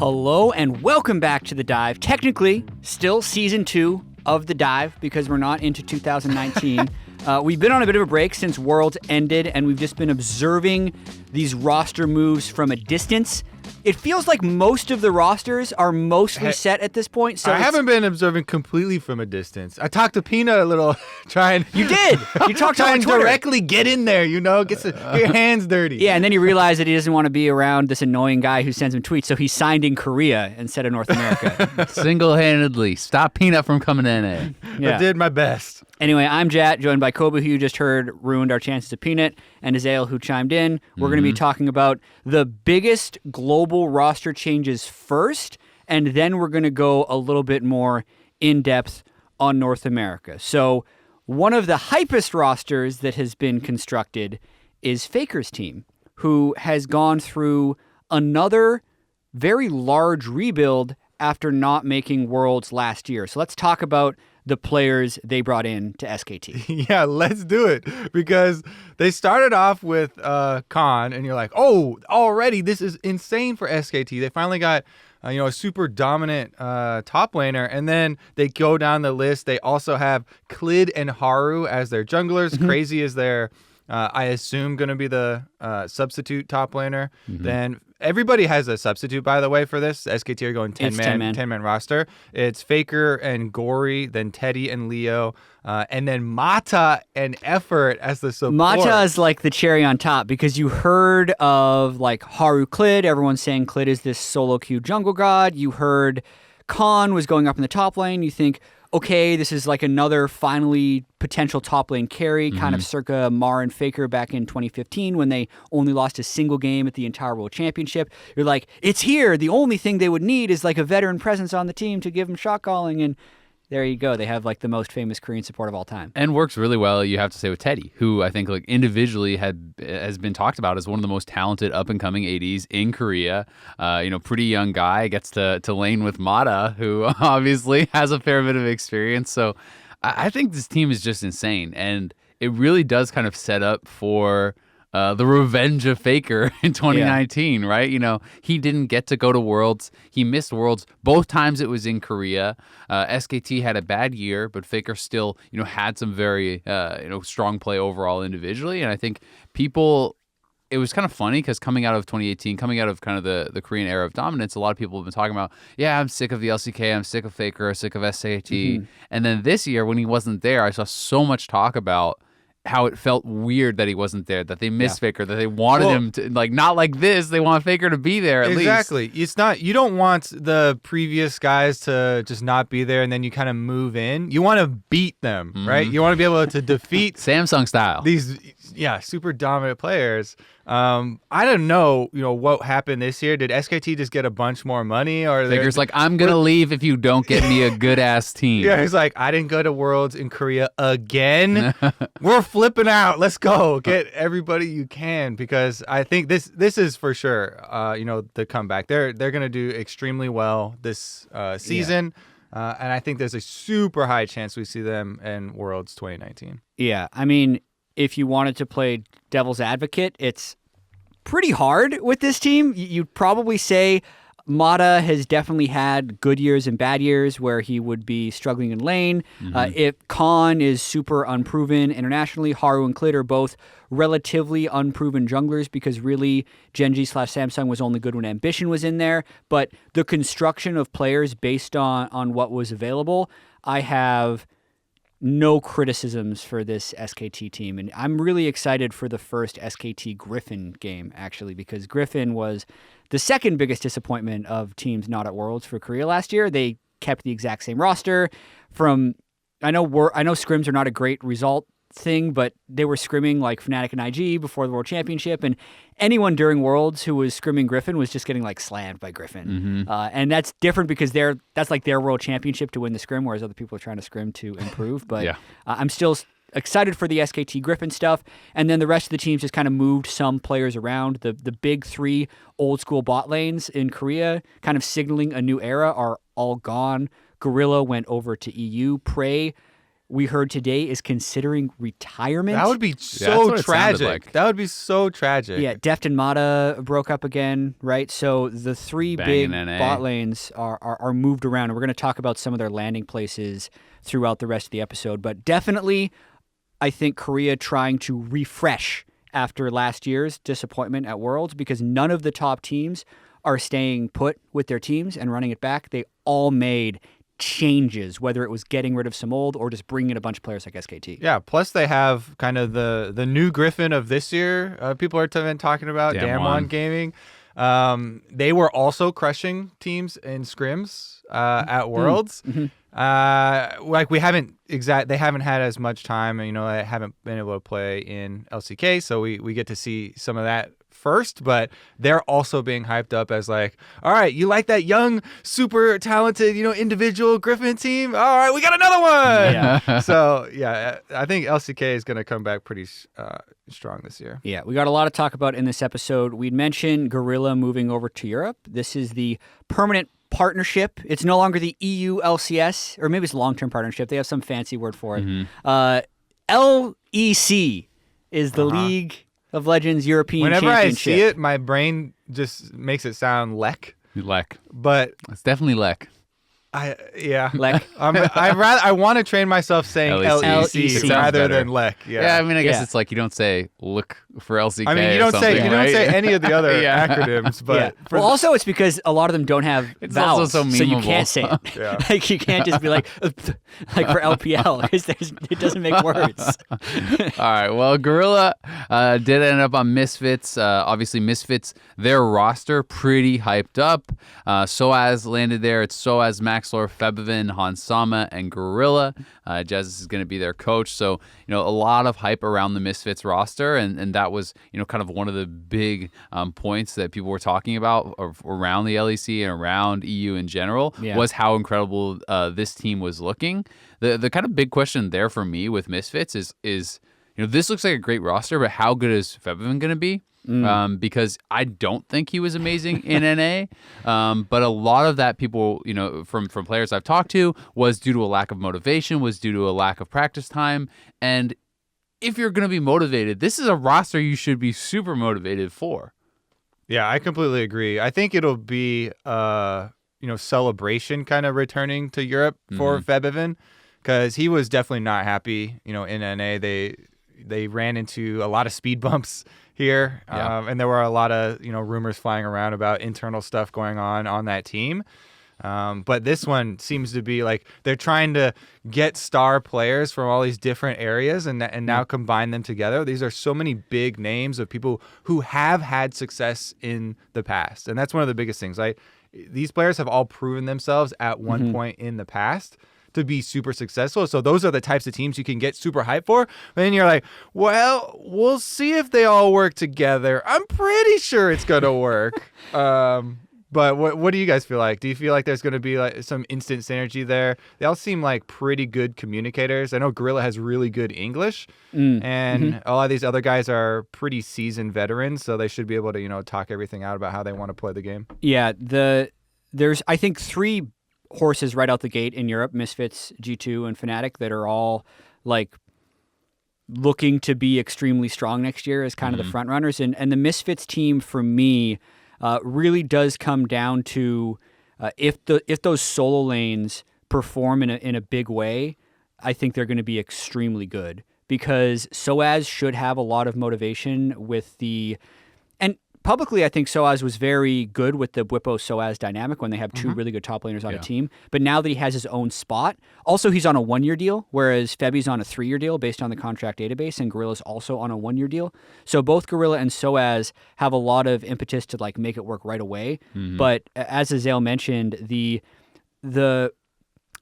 Hello and welcome back to The Dive. Technically, still Season 2 of The Dive because we're not into 2019. We've been on a bit of a break since Worlds ended, and we've just been observing these roster moves from a distance. It feels like most of the rosters are mostly set at this point. So I haven't been observing completely from a distance. I talked to Peanut a little, trying. You did. You talked to him on trying to Twitter. directly get in there, get your hands dirty. Yeah, and then you realize that he doesn't want to be around this annoying guy who sends him tweets, so he signed in Korea instead of North America. Single-handedly. Stop Peanut from coming in. Yeah. I did my best. Anyway, I'm Jat, joined by Kobe, who you just heard ruined our chances of Peanut, and Azael, who chimed in. We're going to be talking about the biggest global roster changes first, and then we're going to go a little bit more in-depth on North America. So one of the hypest rosters that has been constructed is Faker's team, who has gone through another very large rebuild after not making Worlds last year. So let's talk about the players they brought in to SKT. Yeah, let's do it. Because they started off with Khan, and you're like, oh, already this is insane for SKT. They finally got a super dominant top laner, and then they go down the list. They also have Klid and Haru as their junglers. Crazy is their, I assume, going to be the substitute top laner. Then everybody has a substitute, by the way, for this. SKT are going 10-man roster. It's Faker and Gory, then Teddy and Leo, and then Mata and Effort as the support. Mata is like the cherry on top because you heard of like Haru Klid. Everyone's saying Klid is this solo queue jungle god. You heard Khan was going up in the top lane. You think, okay, this is like another finally potential top lane carry, kind of circa Mar and Faker back in 2015 when they only lost a single game at the entire World Championship. You're like, it's here. The only thing they would need is like a veteran presence on the team to give them shot calling, and there you go. They have like the most famous Korean support of all time. And works really well, you have to say, with Teddy, who I think like individually has been talked about as one of the most talented up-and-coming ADs in Korea. Pretty young guy, gets to lane with Mata, who obviously has a fair bit of experience. So I think this team is just insane. And it really does kind of set up for the revenge of Faker in 2019, right? He didn't get to go to Worlds. He missed Worlds. Both times it was in Korea. SKT had a bad year, but Faker still, had some very, strong play overall individually. And I think it was kind of funny because coming out of 2018, coming out of kind of the Korean era of dominance, a lot of people have been talking about, I'm sick of the LCK, I'm sick of Faker, sick of SKT. And then this year when he wasn't there, I saw so much talk about how it felt weird that he wasn't there, that they missed Faker, that they wanted him to, like, not like this. They want Faker to be there at least. Exactly. It's not, you don't want the previous guys to just not be there and then you kind of move in. You want to beat them, right? You want to be able to defeat Samsung style. These, super dominant players. I don't know, what happened this year. Did SKT just get a bunch more money, or Faker's like, I'm gonna leave if you don't get me a good ass team? Yeah, he's like, I didn't go to Worlds in Korea again. We're flipping out. Let's go get everybody you can, because I think this is for sure. The comeback. They're gonna do extremely well this season. And I think there's a super high chance we see them in Worlds 2019. Yeah, I mean, if you wanted to play devil's advocate, it's pretty hard with this team. You'd probably say Mata has definitely had good years and bad years where he would be struggling in lane. If Khan is super unproven internationally, Haru and Klid are both relatively unproven junglers because really Genji/Samsung was only good when Ambition was in there. But the construction of players based on what was available, I have no criticisms for this SKT team. And I'm really excited for the first SKT Griffin game, actually, because Griffin was the second biggest disappointment of teams not at Worlds for Korea last year. They kept the exact same roster. I know scrims are not a great result thing, but they were scrimming like Fnatic and IG before the World Championship, and anyone during Worlds who was scrimming Griffin was just getting like slammed by Griffin. And that's different because that's like their World Championship to win the scrim, whereas other people are trying to scrim to improve. But I'm still excited for the SKT Griffin stuff, and then the rest of the teams just kind of moved some players around. The big three old school bot lanes in Korea, kind of signaling a new era, are all gone. Gorilla went over to EU. Prey we heard today, is considering retirement. That would be that's so what it sounded tragic. like. That would be so tragic. Yeah, Deft and Mata broke up again, right? So the three Banging big NA. bot lanes are moved around, and we're going to talk about some of their landing places throughout the rest of the episode. But definitely, I think Korea trying to refresh after last year's disappointment at Worlds, because none of the top teams are staying put with their teams and running it back. They all made changes, whether it was getting rid of some old or just bringing in a bunch of players like SKT. Yeah, plus they have kind of the new Griffin of this year. People are been talking about Damwon Gaming. They were also crushing teams in scrims at Worlds. Mm-hmm. Like they haven't had as much time, and they haven't been able to play in LCK, so we get to see some of that first, but they're also being hyped up as like, all right, you like that young, super talented, individual Griffin team? All right, we got another one. Yeah. So yeah, I think LCK is going to come back pretty strong this year. Yeah, we got a lot to talk about in this episode. We'd mentioned Gorilla moving over to Europe. This is the permanent partnership. It's no longer the EU LCS, or maybe it's long-term partnership. They have some fancy word for it. LEC is the League of Legends European Whenever Championship. I see it, my brain just makes it sound LEC. LEC. But It's definitely LEC. LEC. I want to train myself saying LEC. LEC It sounds rather better. than LEC. Yeah, I mean, I guess Yeah. it's like you don't say look for LCK. I mean, you don't say any of the other acronyms, but Well, also it's because a lot of them don't have It's vowels, also so so you memeable. can't say it. Yeah. Like you can't just be like for LPL because it doesn't make words. All right. Well, Gorilla did end up on Misfits. Obviously, Misfits, their roster pretty hyped up. Soaz landed there. It's Soaz, Maxlor, Febvin, Hansama, and Gorilla. Jesus is going to be their coach. So, a lot of hype around the Misfits roster. And that was, kind of one of the big points that people were talking about around the LEC and around EU in general was how incredible this team was looking. The kind of big question there for me with Misfits is this looks like a great roster, but how good is Febvin going to be? Because I don't think he was amazing in NA, but a lot of that people, from players I've talked to, was due to a lack of motivation, was due to a lack of practice time. And if you're going to be motivated, this is a roster you should be super motivated for. Yeah, I completely agree. I think it'll be celebration kind of returning to Europe for Febvin, because he was definitely not happy. In NA, they ran into a lot of speed bumps here, and there were a lot of rumors flying around about internal stuff going on that team. But this one seems to be like they're trying to get star players from all these different areas and now combine them together. These are so many big names of people who have had success in the past, and that's one of the biggest things. These players have all proven themselves at one point in the past to be super successful. So those are the types of teams you can get super hyped for. But then you're like, well, we'll see if they all work together. I'm pretty sure it's going to work. But what do you guys feel like? Do you feel like there's going to be like some instant synergy there? They all seem like pretty good communicators. I know Gorilla has really good English, and a lot of these other guys are pretty seasoned veterans, so they should be able to talk everything out about how they want to play the game. Yeah, there's I think three horses right out the gate in Europe: Misfits, G2, and Fnatic, that are all like looking to be extremely strong next year as kind of the front runners. And the Misfits team for me really does come down to if those solo lanes perform in a big way, I think they're going to be extremely good, because Soaz should have a lot of motivation with and publicly I think Soaz was very good with the Bwipo-Soaz dynamic when they have two really good top laners on a team. But now that he has his own spot, also he's on a 1-year deal, whereas Febby's on a 3-year deal based on the contract database, and Gorilla's also on a 1-year deal. So both Gorilla and Soaz have a lot of impetus to like make it work right away. But as Azale mentioned, the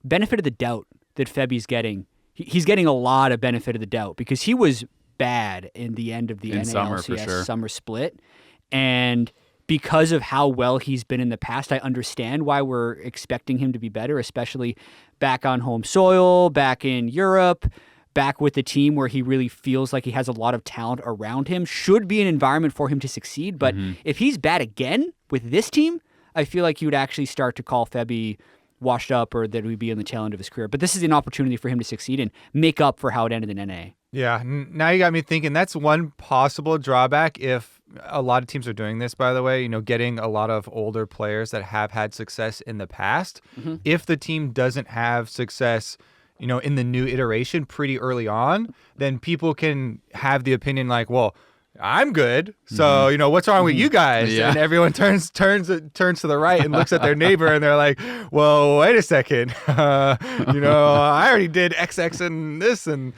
benefit of the doubt that Febby's getting, he's getting a lot of benefit of the doubt, because he was bad in the end of the NA-LCS summer split. And because of how well he's been in the past, I understand why we're expecting him to be better, especially back on home soil, back in Europe, back with the team where he really feels like he has a lot of talent around him. Should be an environment for him to succeed. But if he's bad again with this team, I feel like you would actually start to call Febby washed up or that he'd be on the tail end of his career. But this is an opportunity for him to succeed and make up for how it ended in NA. Yeah, now you got me thinking that's one possible drawback if a lot of teams are doing this, by the way, getting a lot of older players that have had success in the past. Mm-hmm. If the team doesn't have success, in the new iteration pretty early on, then people can have the opinion like, well, I'm good. So, what's wrong with you guys? Yeah. And everyone turns to the right and looks at their neighbor and they're like, well, wait a second. I already did XX and this and,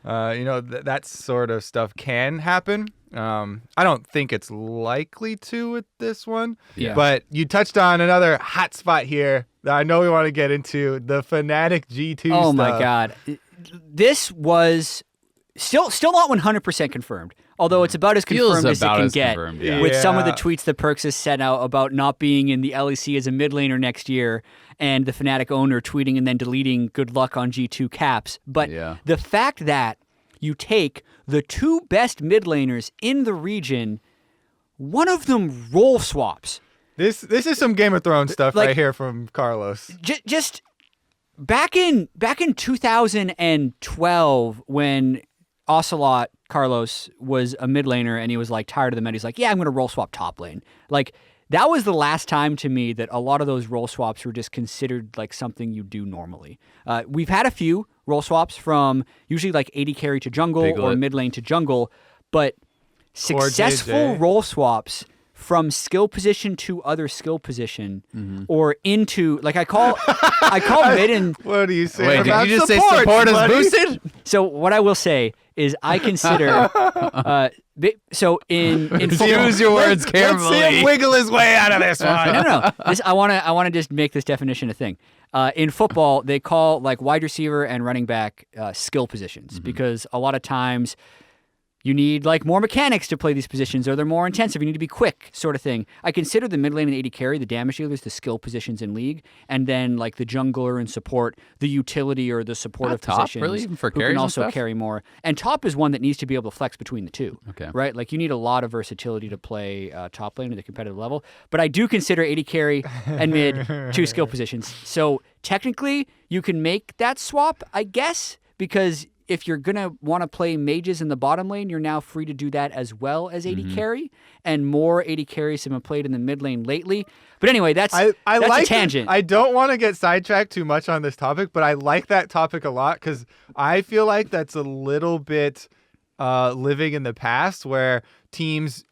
that sort of stuff can happen. I don't think it's likely to with this one. Yeah. But you touched on another hot spot here that I know we want to get into, the Fnatic G2 stuff. Oh, my God. This was still not 100% confirmed, although it's about as confirmed as it can get with some of the tweets that Perks has sent out about not being in the LEC as a mid laner next year and the Fnatic owner tweeting and then deleting good luck on G2 caps. But the fact that you take the two best mid laners in the region, one of them role swaps. This is some Game of Thrones stuff right here from Carlos. Just back in 2012 when Ocelot Carlos was a mid laner and he was like tired of the meta. He's like, yeah, I'm going to role swap top lane. Like that was the last time to me that a lot of those role swaps were just considered like something you do normally. We've had a few role swaps from usually like AD carry to jungle or mid lane to jungle, but successful role swaps from skill position to other skill position or into like I call mid and what do you say? Wait, about did you just say support is buddy? boosted? So what I will say is I consider so in football, Use your words Let's carefully. see him wiggle his way out of this one. no. I want to just make this definition a thing. In football, they call like wide receiver and running back skill positions because a lot of times you need like more mechanics to play these positions or they're more intensive. You need to be quick sort of thing. I consider the mid lane and AD carry, the damage dealers, the skill positions in League, and then like the jungler and support, the utility or the supportive positions. Really? Even for who carries can and also stuff? carry more. And top is one that needs to be able to flex between the two. Okay. Right? Like you need a lot of versatility to play top lane at the competitive level. But I do consider AD carry and mid two skill positions. So technically you can make that swap, I guess, because if you're going to want to play mages in the bottom lane, you're now free to do that as well as AD carry, and more AD carries have been played in the mid lane lately. But anyway, that's I that's like a tangent. I don't want to get sidetracked too much on this topic, but I like that topic a lot because I feel like that's a little bit living in the past where teams,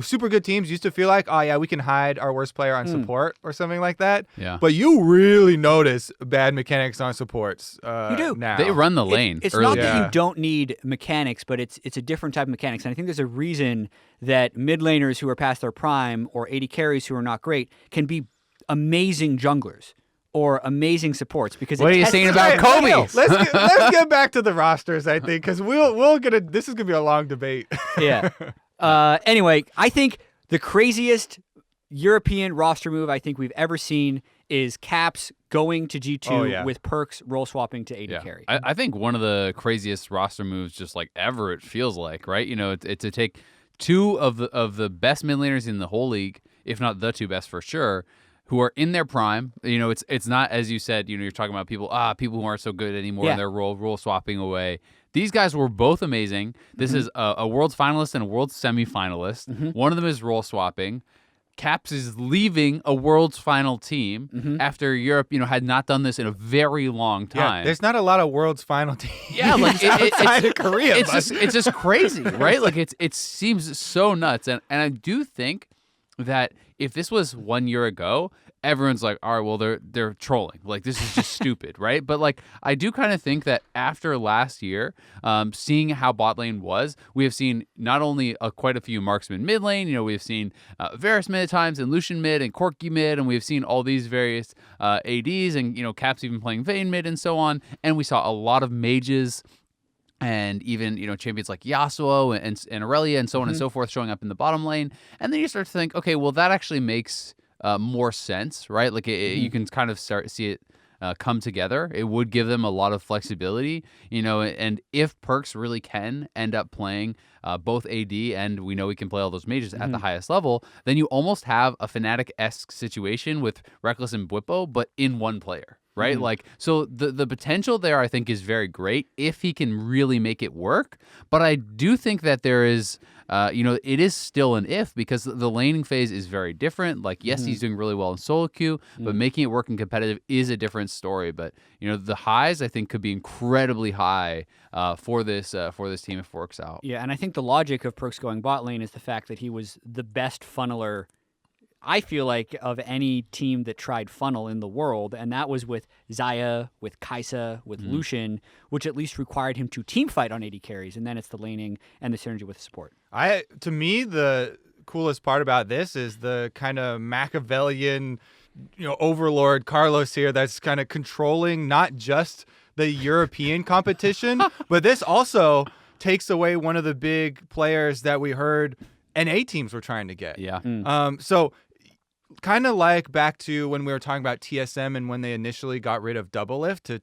super good teams used to feel like, oh, yeah, we can hide our worst player on support or something like that. Yeah. But you really notice bad mechanics on supports You do. now. They run the lane. It's early. not that you don't need mechanics, but it's a different type of mechanics. And I think there's a reason that mid laners who are past their prime or AD carries who are not great can be amazing junglers or amazing supports because What are you saying about Kobe? Let's get back to the rosters, I think, because this is gonna be a long debate. Yeah. Anyway, I think the craziest European roster move I think we've ever seen is Caps going to G2 with Perks role swapping to AD carry. I think one of the craziest roster moves just like ever, it feels like, right? It's to take two of the best mid laners in the whole league, if not the two best for sure, who are in their prime. It's not, as you said, you're talking about people who aren't so good anymore and they're role swapping away. These guys were both amazing. This is a Worlds finalist and a Worlds semifinalist. One of them is role swapping. Caps is leaving a Worlds final team after Europe, had not done this in a very long time. Yeah, there's not a lot of Worlds final teams. Yeah, like outside of Korea. It's just crazy, right? Like it seems so nuts, and I do think that if this was 1 year ago, everyone's like, all right, well, they're trolling. Like, this is just stupid, right? But, like, I do kind of think that after last year, seeing how bot lane was, we have seen not only quite a few marksman mid lane, we've seen Varus mid at times, and Lucian mid, and Corki mid, and we've seen all these various ADs, and, Caps even playing Vayne mid, and so on. And we saw a lot of mages and even, champions like Yasuo and Aurelia and so on and so forth showing up in the bottom lane. And then you start to think, okay, well, that actually makes more sense, right? Like you can kind of start to see it come together. It would give them a lot of flexibility, and if Perks really can end up playing both AD and we know he can play all those mages at the highest level, then you almost have a Fnatic-esque situation with Reckless and Bwipo, but in one player. Right? Like, so the potential there, I think, is very great if he can really make it work. But I do think that there is, it is still an if, because the laning phase is very different. Like, yes, he's doing really well in solo queue, but making it work in competitive is a different story. But, the highs, I think, could be incredibly high for this team if it works out. Yeah, and I think the logic of Perkz going bot lane is the fact that he was the best funneler, I feel like, of any team that tried funnel in the world, and that was with Xayah, with Kai'Sa, with Lucian, which at least required him to team fight on AD carries, and then it's the laning and the synergy with support. To me, the coolest part about this is the kind of Machiavellian, overlord Carlos here that's kind of controlling not just the European competition, but this also takes away one of the big players that we heard NA teams were trying to get. Yeah. So kind of like back to when we were talking about TSM and when they initially got rid of double lift to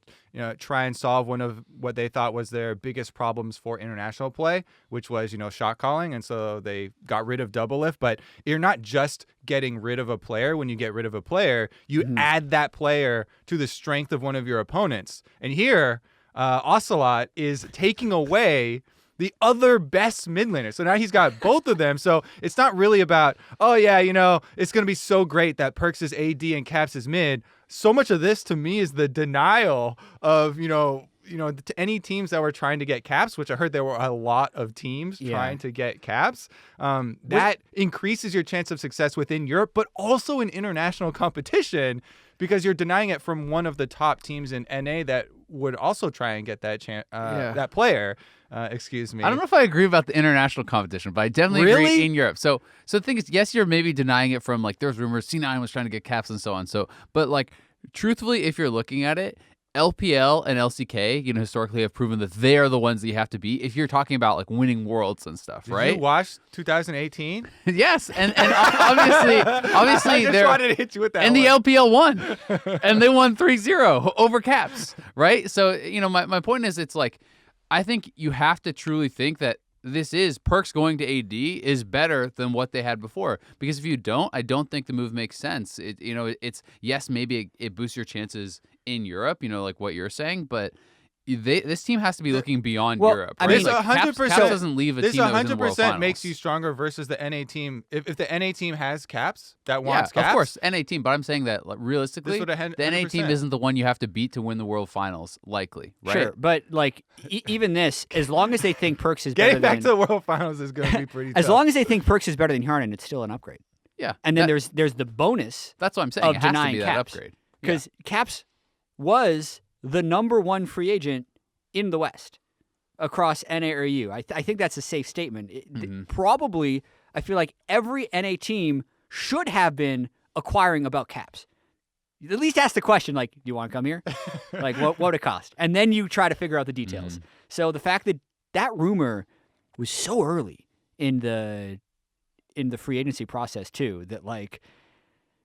try and solve one of what they thought was their biggest problems for international play, which was shot calling, and so they got rid of double lift. But you're not just getting rid of a player. When you get rid of a player, you add that player to the strength of one of your opponents, and here Ocelot is taking away the other best mid laner. So now he's got both of them. So it's not really about, it's going to be so great that Perkz is AD and Caps is mid. So much of this to me is the denial of, any teams that were trying to get Caps, which I heard there were a lot of teams trying to get Caps. That increases your chance of success within Europe, but also in international competition, because you're denying it from one of the top teams in NA that would also try and get that that player. Excuse me. I don't know if I agree about the international competition, but I definitely agree in Europe. So the thing is, yes, you're maybe denying it from, like, there's rumors C9 was trying to get Caps and so on. So, but, like, truthfully, if you're looking at it, LPL and LCK, historically have proven that they are the ones that you have to beat if you're talking about, like, winning worlds and stuff, right? Did you watch 2018? Yes, and obviously I just wanted to hit you with that. And the LPL won, and they won 3-0 over Caps, right? So, my point is, it's like, I think you have to truly think that Perkz going to AD is better than what they had before. Because if you don't, I don't think the move makes sense. It's yes, maybe it boosts your chances in Europe, like what you're saying, but this team has to be looking beyond Europe. Right? I mean, like, 100%. Caps doesn't leave a team that was in the World Finals. 100% makes you stronger versus the NA team. If the NA team has Caps that wants Caps, of course, NA team. But I'm saying that, like, realistically, the NA team isn't the one you have to beat to win the World Finals, likely. Right? Sure, but, like, even this, as long as they think Perkz is getting back to the World Finals is going to be pretty. As long as they think Perkz is better than Hjarnan, it's still an upgrade. Yeah, and then there's the bonus. That's what I'm saying. Of it has denying to be Caps, that upgrade because Caps was the #1 free agent in the West across NA or EU. I think that's a safe statement. Probably, I feel like every NA team should have been acquiring about Caps. At least ask the question, like, do you want to come here? Like, what would it cost? And then you try to figure out the details. So the fact that rumor was so early in the free agency process too, that, like,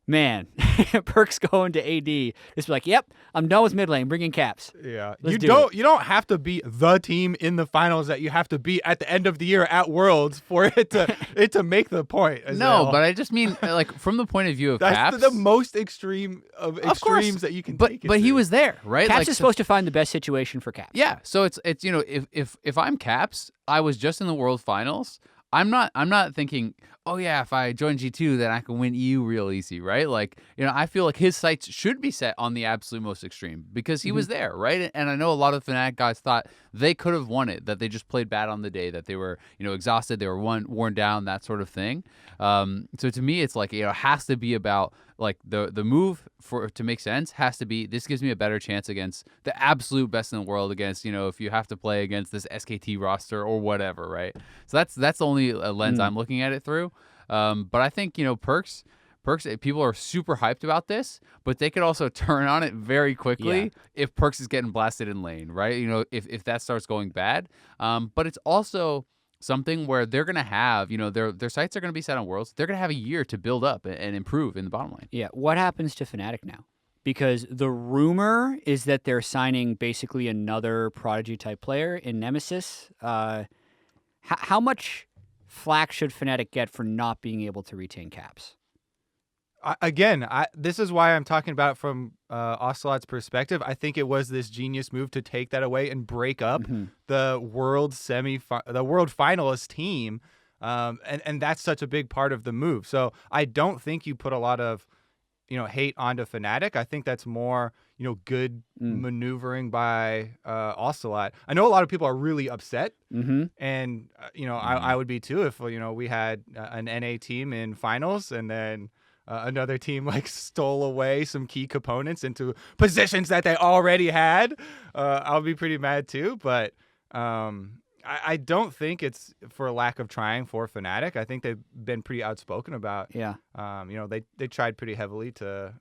man, Perkz going to AD, just be like, yep, I'm done with mid lane, bring in Caps. Yeah, you don't have to be the team in the finals that you have to be at the end of the year at Worlds for it to make the point. But I just mean, like, from the point of view of Caps, Caps, the most extreme of extremes that you can take. But he was there, right? Caps is supposed to find the best situation for Caps. Yeah, so it's if I'm Caps, I was just in the World Finals. I'm not thinking, oh yeah, if I join G2, then I can win EU real easy, right? Like, I feel like his sights should be set on the absolute most extreme because he was there, right? And I know a lot of Fnatic guys thought they could have won it, that they just played bad on the day, that they were, exhausted, they were worn down, that sort of thing. So to me, it's like, it has to be about, like, the move to make sense has to be, this gives me a better chance against the absolute best in the world, against, if you have to play against this SKT roster or whatever, right? So that's the only lens I'm looking at it through. But I think, Perkz, people are super hyped about this, but they could also turn on it very quickly if Perkz is getting blasted in lane, right? If that starts going bad. But it's also something where they're going to have, their sights are going to be set on Worlds. They're going to have a year to build up and improve in the bottom lane. Yeah. What happens to Fnatic now? Because the rumor is that they're signing basically another Prodigy type player in Nemesis. how much flack should Fnatic get for not being able to retain caps? This is why I'm talking about it from Ocelot's perspective. I think it was this genius move to take that away and break up the world finalist team, and that's such a big part of the move. So I don't think you put a lot of hate onto Fnatic. I think that's more good maneuvering by Ocelot. I know a lot of people are really upset, and I would be too if we had an NA team in finals and then another team stole away some key components into positions that they already had. I'll be pretty mad too, but I don't think it's for lack of trying for Fnatic. I think they've been pretty outspoken about. Yeah. They tried pretty heavily to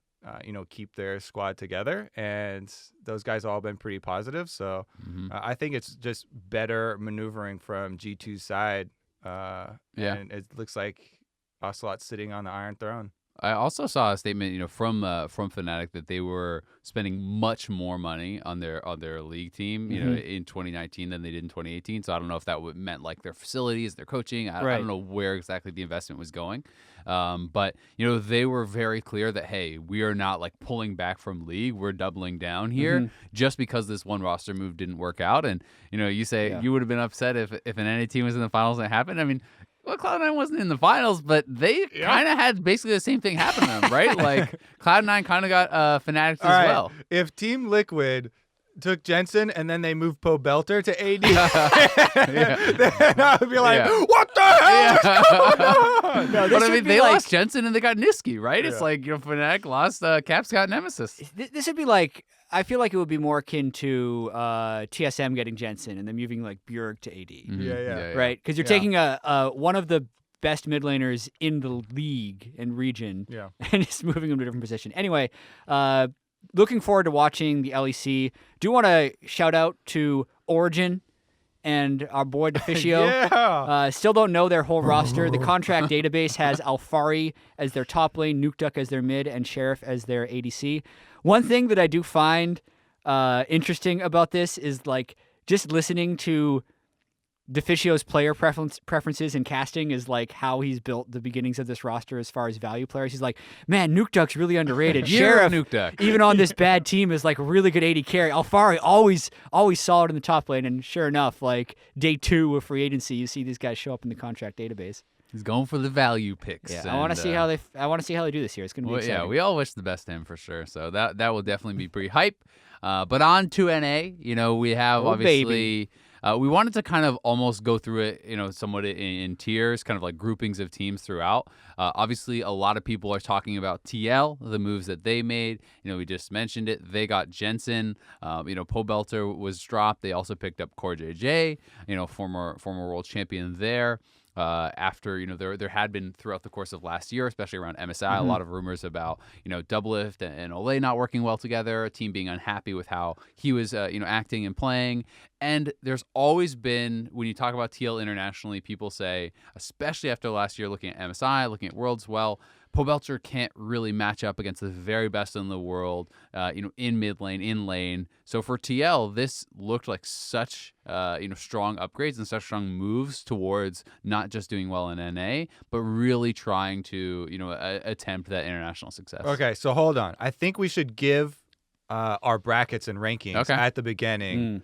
keep their squad together, and those guys all been pretty positive. So I think it's just better maneuvering from G2's side. And it looks like Ocelot's sitting on the Iron Throne. I also saw a statement, from Fnatic that they were spending much more money on their league team, in 2019 than they did in 2018. So I don't know if that meant their facilities, their coaching. I don't know where exactly the investment was going. But they were very clear that, hey, we are not pulling back from league. We're doubling down here just because this one roster move didn't work out. And you say you would have been upset if an NA team was in the finals and it happened. I mean, well, Cloud9 wasn't in the finals, but they kind of had basically the same thing happen to them, right? Cloud9 kind of got Fnatic as well. If Team Liquid took Jensen and then they moved Po Belter to AD, then I would be like, what the hell is going on? No, but I mean, they lost Jensen and they got Niski, right? It's Fnatic lost, Caps got Nemesis. This would be I feel like it would be more akin to TSM getting Jensen and then moving Bjerg to AD. Right? Because you're taking one of the best mid laners in the league and region and just moving them to a different position. Anyway, looking forward to watching the LEC. Do want to shout out to Origin and our boy Deficio. Still don't know their whole roster. The contract database has Alfari as their top lane, Nukeduck as their mid, and Sheriff as their ADC. One thing that I do find interesting about this is just listening to Deficio's player preferences and casting is how he's built the beginnings of this roster as far as value players. He's man, Nukeduck's really underrated. Sheriff, Nukeduck. Even on this bad team, is a really good AD carry. Alfari always solid in the top lane, and sure enough, day 2 of free agency, you see these guys show up in the contract database. He's going for the value picks. Yeah, I want to see how they do this year. It's going to be exciting. Yeah, we all wish the best to him for sure. So that will definitely be pretty hype. But on to NA, we have obviously. We wanted to kind of almost go through it, somewhat in tiers, kind of groupings of teams throughout. Obviously, a lot of people are talking about TL, the moves that they made. We just mentioned it. They got Jensen. Po Belter was dropped. They also picked up Core JJ, former world champion there. After there had been throughout the course of last year, especially around MSI, a lot of rumors about Doublelift and Olay not working well together, a team being unhappy with how he was acting and playing. And there's always been, when you talk about TL internationally, people say, especially after last year, looking at MSI, looking at Worlds, Po Belter can't really match up against the very best in the world, in mid lane, in lane. So for TL, this looked like such, strong upgrades and such strong moves towards not just doing well in NA, but really trying to, attempt that international success. Okay, so hold on. I think we should give our brackets and rankings at the beginning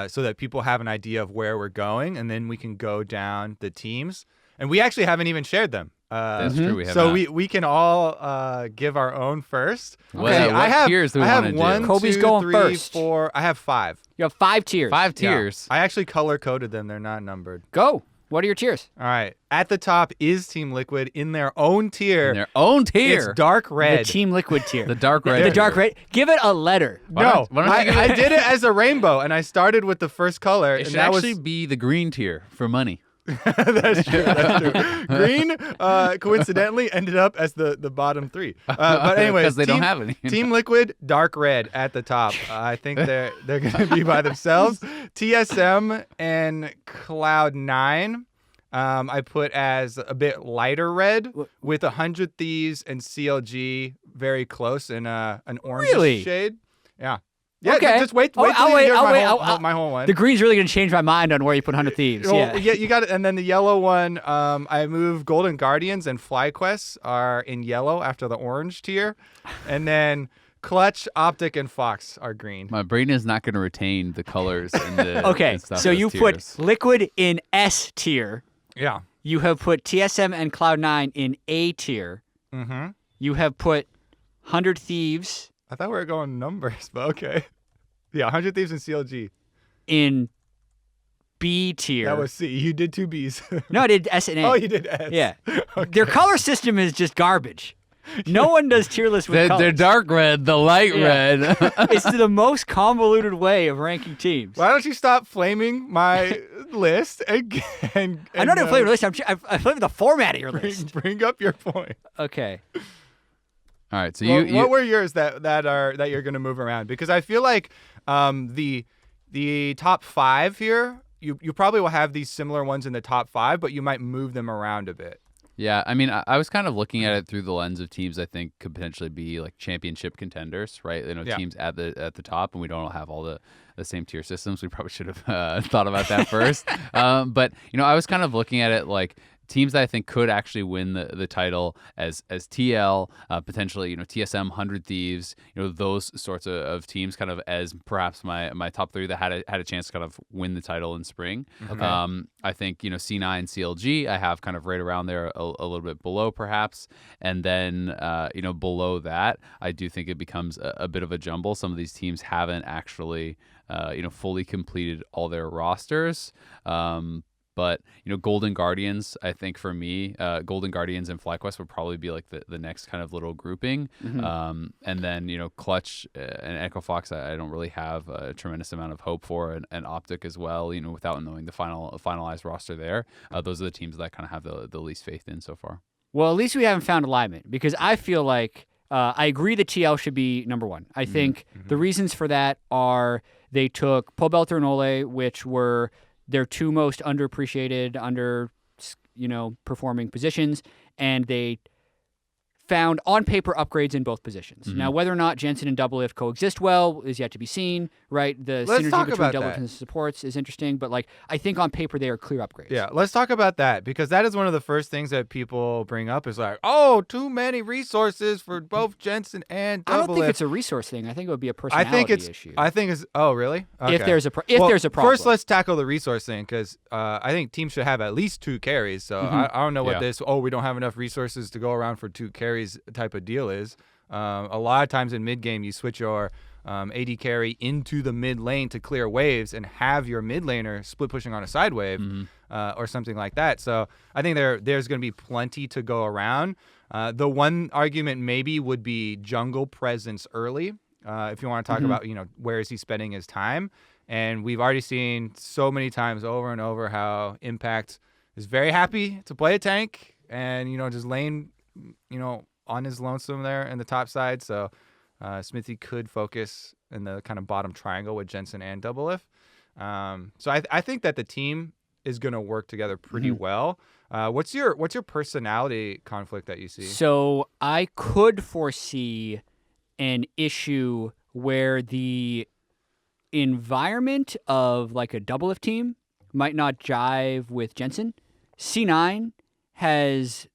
so that people have an idea of where we're going, and then we can go down the teams. And we actually haven't even shared them. That's true. We have so not. we can all give our own first. Okay, what tiers do we want to do? 1, Kobe's 2, going 3, first. 4. I have 5. You have 5 tiers. 5 tiers. I actually color coded them. They're not numbered. Go. What are your tiers? All right. At the top is Team Liquid in their own tier. In their own tier. It's dark red. The Team Liquid tier. The dark red. The dark red. Give it a letter. No, Why don't you give I did it as a rainbow, and I started with the first color. It and should that actually be the green tier for money. That's true. Green, coincidentally, ended up as the bottom 3. But anyways, because they don't have any. Team Liquid, dark red at the top. I think they're going to be by themselves. TSM and Cloud9. I put as a bit lighter red with 100 Thieves and CLG very close in an orange shade. Yeah. Yeah, Okay. just wait. Oh, Wait till I'll you wait, hear I'll my wait, whole, my whole one. The green's really going to change my mind on where you put 100 Thieves. Well, Yeah. you got it. And then the yellow one, I moved Golden Guardians and FlyQuest are in yellow after the orange tier. And then Clutch, Optic, and Fox are green. My brain is not going to retain the colors and the Okay, and stuff, so those you tiers. put Liquid in S tier. Yeah. You have put TSM and Cloud9 in A tier. Mm-hmm. You have put 100 Thieves I thought we were going numbers, but okay. Yeah, 100 Thieves and CLG. in B tier. That was C. You did 2 Bs. No, I did S and A. Oh, you did S. Yeah. Okay. Their color system is just garbage. No one does tier lists with colors. They're dark red, the light red. It's the most convoluted way of ranking teams. Why don't you stop flaming my list and I'm not even flavor list. I'm flavor the format of your list. bring up your point. Okay. All right, so Well, you what were yours that you're going to move around? Because I feel like the top 5 here, you probably will have these similar ones in the top 5, but you might move them around a bit. Yeah, I mean, I was kind of looking at it through the lens of teams I think could potentially be like championship contenders, right? Yeah. Teams at the top, and we don't all have all the same tier systems. We probably should have thought about that first. But I was kind of looking at it like teams that I think could actually win the title as TL, potentially TSM, 100 Thieves, those sorts of teams kind of as perhaps my top 3 that had a chance to kind of win the title in spring. Okay. I think C9, CLG I have kind of right around there a little bit below perhaps, and then below that I do think it becomes a bit of a jumble. Some of these teams haven't actually fully completed all their rosters. But Golden Guardians, I think for me, Golden Guardians and FlyQuest would probably be like the next kind of little grouping. Mm-hmm. And then Clutch and Echo Fox, I don't really have a tremendous amount of hope for, and Optic as well. Without knowing the finalized roster there, those are the teams that I kind of have the least faith in so far. Well, at least we haven't found alignment because I feel like I agree that TL should be number 1. I think the reasons for that are they took Pobelter and Ole, which were their 2 most underappreciated, performing positions, and they found on paper upgrades in both positions. Mm-hmm. Now, whether or not Jensen and Doublelift coexist well is yet to be seen, right? The Let's synergy talk between about Doublelift that. and supports is interesting, but I think on paper they are clear upgrades. Yeah, let's talk about that because that is one of the first things that people bring up is like, oh, too many resources for both Jensen and Doublelift. I don't think it's a resource thing. I think it would be a personality issue. I think it's. Oh, really? Okay. If there's a problem. First, let's tackle the resource thing because I think teams should have at least 2 carries. So I don't know what this. Oh, we don't have enough resources to go around for 2 carries type of deal is. A lot of times in mid game, you switch your AD carry into the mid lane to clear waves and have your mid laner split pushing on a side wave or something like that. So I think there's going to be plenty to go around. The one argument maybe would be jungle presence early. If you want to talk about, where is he spending his time? And we've already seen so many times over and over how Impact is very happy to play a tank and, just lane, on his lonesome there in the top side. So Smithy could focus in the kind of bottom triangle with Jensen and Doublelift. So I think that the team is going to work together pretty well. What's your personality conflict that you see? So I could foresee an issue where the environment of like a Doublelift team might not jive with Jensen. C9 has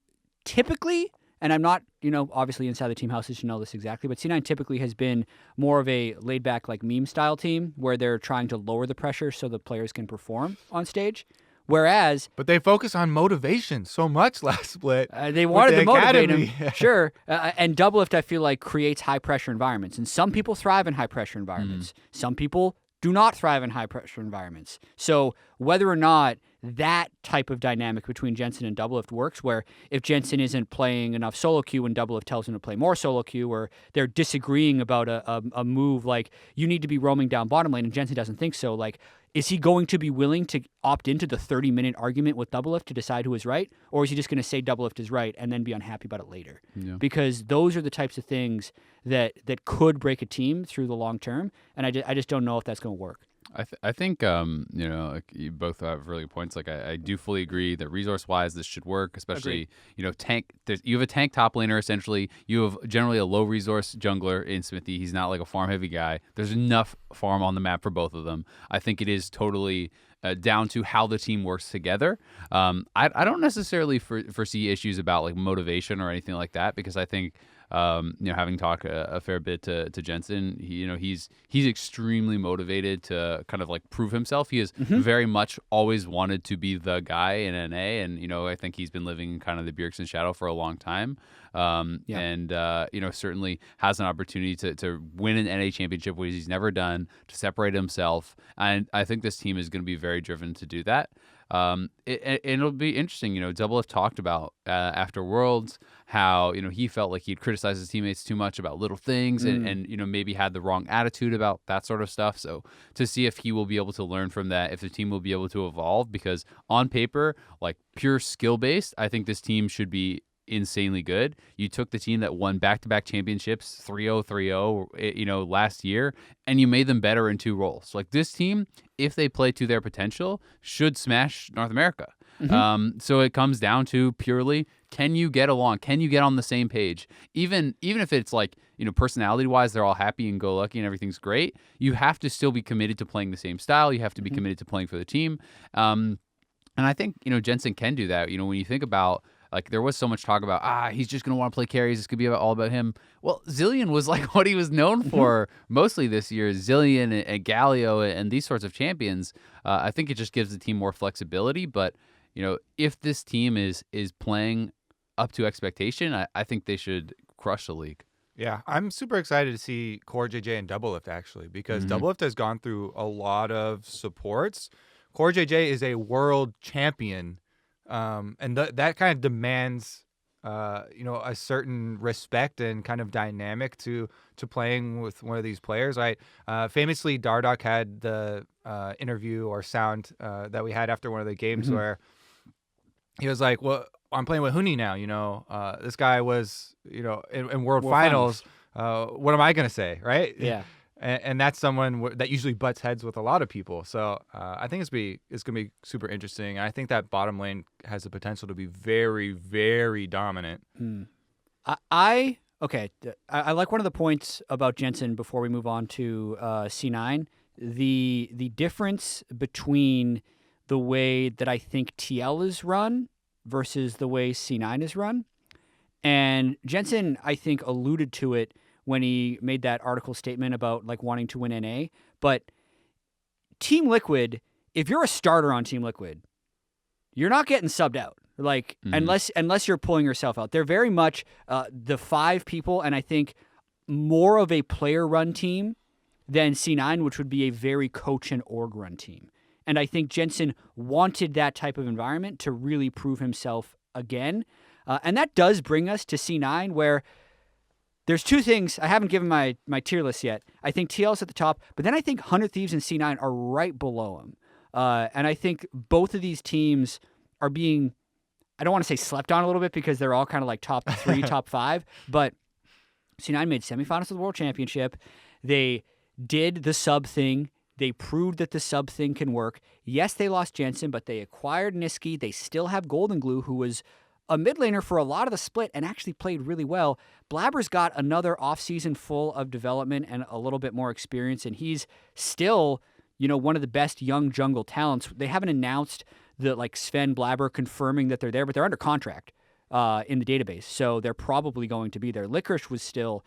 typically, and I'm not, obviously inside the team houses to know this exactly, but C9 typically has been more of a laid-back, like meme-style team where they're trying to lower the pressure so the players can perform on stage. Whereas, but they focus on motivation so much last split. they wanted to motivate academy. him, sure. And Doublelift, I feel like, creates high-pressure environments. And some people thrive in high-pressure environments. Some people do not thrive in high-pressure environments. So whether or not that type of dynamic between Jensen and Doublelift works, where if Jensen isn't playing enough solo queue and Doublelift tells him to play more solo queue, or they're disagreeing about a move like, you need to be roaming down bottom lane, and Jensen doesn't think so, like, is he going to be willing to opt into the 30-minute argument with Doublelift to decide who is right? Or is he just going to say Doublelift is right and then be unhappy about it later? Yeah. Because those are the types of things that could break a team through the long term, and I just don't know if that's going to work. I think like you both have really good points. Like I do fully agree that resource wise this should work, especially tank. You have a tank top laner essentially. You have generally a low resource jungler in Smithy. He's not like a farm heavy guy. There's enough farm on the map for both of them. I think it is totally down to how the team works together. I don't necessarily foresee issues about like motivation or anything like that, because I think having talked a fair bit to Jensen, he's extremely motivated to kind of like prove himself. He has very much always wanted to be the guy in NA, and I think he's been living in kind of the Bjergsen shadow for a long time. And certainly has an opportunity to win an NA championship, which he's never done, to separate himself. And I think this team is going to be very driven to do that. It'll be interesting. Double F talked about after Worlds how he felt like he'd criticized his teammates too much about little things and maybe had the wrong attitude about that sort of stuff. So to see if he will be able to learn from that, if the team will be able to evolve, because on paper, like pure skill based, I think this team should be insanely good. You took the team that won back-to-back championships 3-0 3-0 last year, and you made them better in 2 roles. Like this team, if they play to their potential, should smash North America. So it comes down to purely, can you get along? Can you get on the same page? Even if it's like, personality wise, they're all happy and go lucky and everything's great, you have to still be committed to playing the same style. You have to be committed to playing for the team. And I think, Jensen can do that. When you think about, like, there was so much talk about, he's just going to want to play carries. This could be all about him. Well, Zillion was like what he was known for mostly this year. Zillion and Galio and these sorts of champions. I think it just gives the team more flexibility. But, if this team is playing up to expectation, I think they should crush the league. Yeah, I'm super excited to see Core JJ and Doublelift, actually, because Doublelift has gone through a lot of supports. Core JJ is a world champion. And that kind of demands, a certain respect and kind of dynamic to playing with one of these players, right? Famously, Dardoch had the interview or sound that we had after one of the games where he was like, well, I'm playing with Huni now, this guy was, in World Finals. What am I going to say, right? Yeah. And that's someone that usually butts heads with a lot of people. So I think it's going to be super interesting. And I think that bottom lane has the potential to be very, very dominant. I like one of the points about Jensen before we move on to C9. The difference between the way that I think TL is run versus the way C9 is run. And Jensen, I think, alluded to it when he made that article statement about like wanting to win NA. But Team Liquid, if you're a starter on Team Liquid, you're not getting subbed out. Like unless you're pulling yourself out. They're very much the 5 people, and I think more of a player run team than C9, which would be a very coach and org run team. And I think Jensen wanted that type of environment to really prove himself again. And that does bring us to C9, where there's 2 things. I haven't given my tier list yet. I think TL's at the top, but then I think 100 Thieves and C9 are right below him. And I think both of these teams are being, I don't want to say slept on a little bit because they're all kind of like top 3, top 5, but C9 made semifinals of the World Championship. They did the sub thing. They proved that the sub thing can work. Yes, they lost Jensen, but they acquired Niski. They still have Golden Glue, who was a mid laner for a lot of the split and actually played really well. Blabber's got another offseason full of development and a little bit more experience, and he's still, one of the best young jungle talents. They haven't announced Sven Blabber confirming that they're there, but they're under contract in the database, so they're probably going to be there. Licorice was still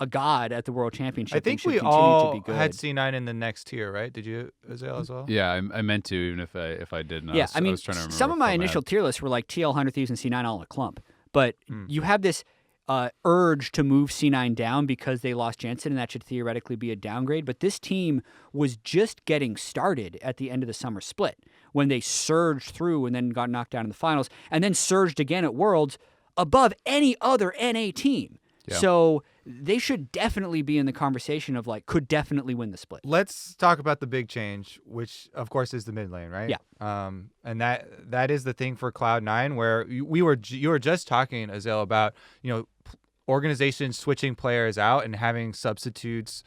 a god at the World Championship. I think we all had C9 in the next tier, right? Did you, Azale, as well? Yeah, I meant to, even if I didn't. Yeah, I was trying to remember some of my initial tier lists were like TL, 100 Thieves, and C9 all in a clump. But you have this urge to move C9 down because they lost Jensen, and that should theoretically be a downgrade. But this team was just getting started at the end of the summer split when they surged through and then got knocked down in the finals, and then surged again at Worlds above any other NA team. Yeah. So they should definitely be in the conversation of could definitely win the split. Let's talk about the big change, which of course is the mid lane, right? Yeah. And that is the thing for Cloud9, where you were just talking, Azale, about organizations switching players out and having substitutes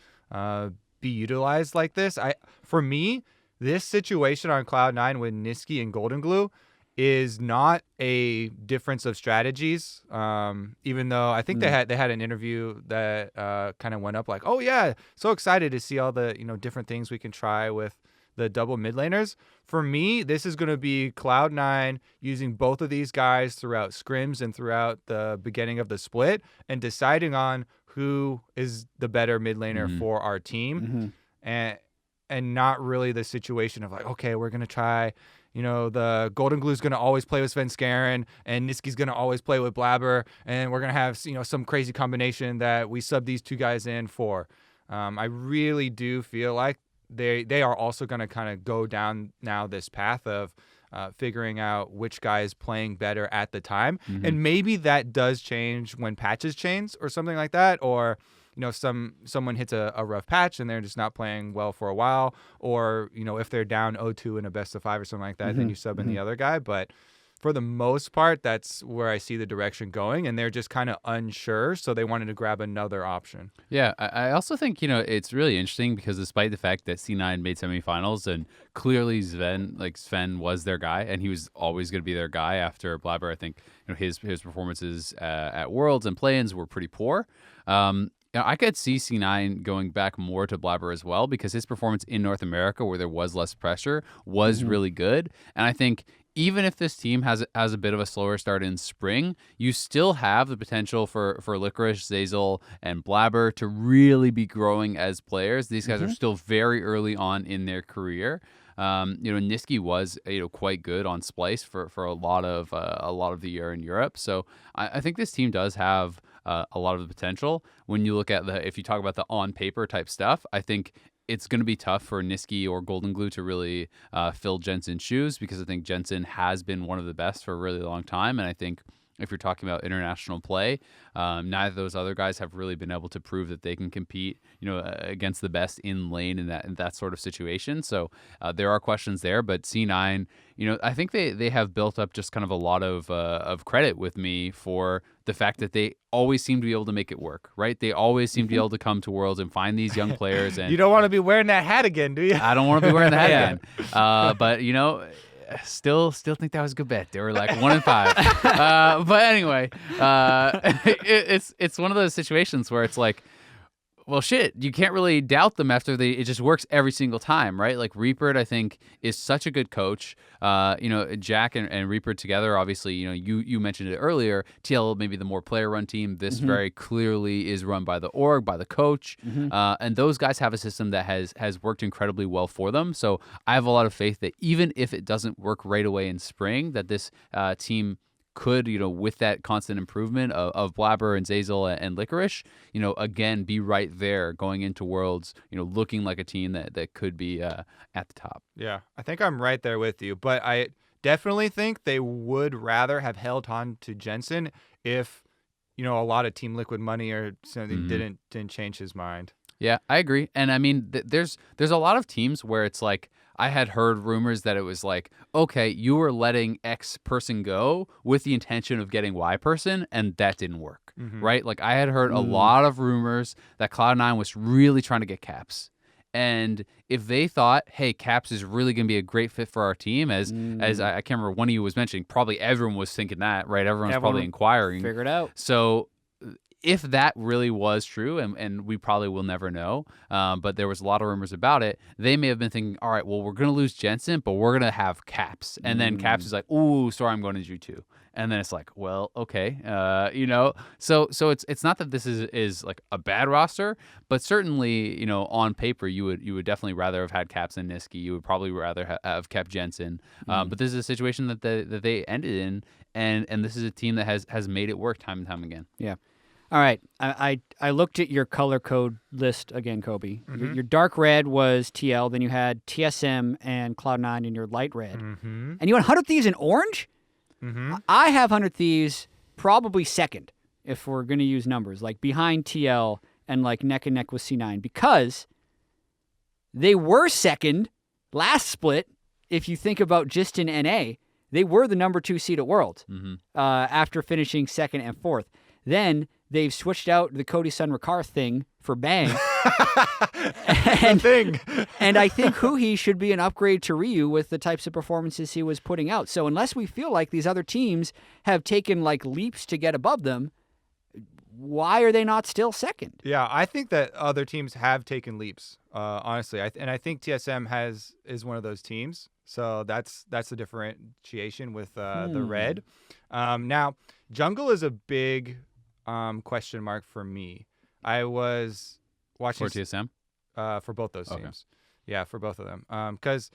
be utilized like this. For me, this situation on Cloud9 with Niski and Golden Glue is not a difference of strategies. Even though I think they had an interview that kind of went up like, oh yeah, so excited to see all the different things we can try with the double mid laners. For me, this is going to be Cloud9 using both of these guys throughout scrims and throughout the beginning of the split and deciding on who is the better mid laner for our team. And not really the situation of like, okay, we're going to try, the Golden Glue's going to always play with Svenskeren and Niski's going to always play with Blabber. And we're going to have, some crazy combination that we sub these two guys in for. I really do feel like they are also going to kind of go down now this path of figuring out which guy is playing better at the time. And maybe that does change when patches change or something like that, or someone hits a rough patch and they're just not playing well for a while, or if they're down 0-2 in a best of 5 or something like that, then you sub in the other guy. But for the most part, that's where I see the direction going, and they're just kind of unsure, so they wanted to grab another option. Yeah, I also think, it's really interesting because despite the fact that C9 made semifinals and clearly Sven was their guy, and he was always going to be their guy after Blabber, I think his performances at Worlds and play-ins were pretty poor. I could see C9 going back more to Blabber as well because his performance in North America, where there was less pressure, was really good. And I think even if this team has a bit of a slower start in spring, you still have the potential for Licorice, Zazel, and Blabber to really be growing as players. These guys are still very early on in their career. Niski was quite good on Splice for a lot of the year in Europe. So I think this team does have a lot of the potential. When you look at if you talk about the on paper type stuff, I think it's going to be tough for Niski or Golden Glue to really fill Jensen's shoes, because I think Jensen has been one of the best for a really long time. And I think if you're talking about international play, neither of those other guys have really been able to prove that they can compete, against the best in lane in that sort of situation. So there are questions there, but C9, I think they have built up just kind of a lot of credit with me for the fact that they always seem to be able to make it work, right? They always seem to be able to come to Worlds and find these young players. And you don't want to be wearing that hat again, do you? I don't want to be wearing the hat again. But still think that was a good bet. They were like 1-5. But anyway, it's one of those situations where it's like, well, shit, you can't really doubt them after it just works every single time, right? Like Reaper, I think, is such a good coach. Jack and Reaper together, obviously, you mentioned it earlier, TL maybe the more player-run team. This very clearly is run by the org, by the coach. And those guys have a system that has worked incredibly well for them. So I have a lot of faith that even if it doesn't work right away in spring, that this team could, with that constant improvement of Blabber and Zazel and Licorice, again, be right there going into Worlds, looking like a team that could be at the top. Yeah, I think I'm right there with you, but I definitely think they would rather have held on to Jensen if, a lot of Team Liquid money or something didn't change his mind. Yeah, I agree. And I mean, there's a lot of teams where it's like, I had heard rumors that it was like, okay, you were letting X person go with the intention of getting Y person, and that didn't work, right? Like I had heard a lot of rumors that Cloud9 was really trying to get Caps. And if they thought, hey, Caps is really going to be a great fit for our team, as I can't remember, one of you was mentioning, probably everyone was thinking that, right? Everyone's probably inquiring. Figure it out. So if that really was true, and we probably will never know, but there was a lot of rumors about it, they may have been thinking, all right, well, we're going to lose Jensen, but we're going to have Caps. And then Caps is like, ooh, sorry, I'm going to G2. And then it's like, well, okay, So it's not that this is like a bad roster, but certainly, on paper, you would definitely rather have had Caps than Niski. You would probably rather have kept Jensen. But this is a situation that they ended in, and this is a team that has made it work time and time again. Yeah. All right, I looked at your color code list again, Kobe. Your dark red was TL, then you had TSM and Cloud9 in your light red. And you had 100 Thieves in orange? I have 100 Thieves probably second, if we're going to use numbers, like behind TL and like neck and neck with C9, because they were second last split. If you think about just in NA, they were the number 2 seed at Worlds after finishing second and fourth. Then they've switched out the Cody Sun Ricard thing for Bang, and, thing. and I think Huhi should be an upgrade to Ryu with the types of performances he was putting out. So unless we feel like these other teams have taken like leaps to get above them, why are they not still second? Yeah, I think that other teams have taken leaps. Honestly, and I think TSM is one of those teams. So that's the differentiation with the red. Now, jungle is a big question mark for me. I was watching For TSM? For both those teams. Yeah, for both of them. Because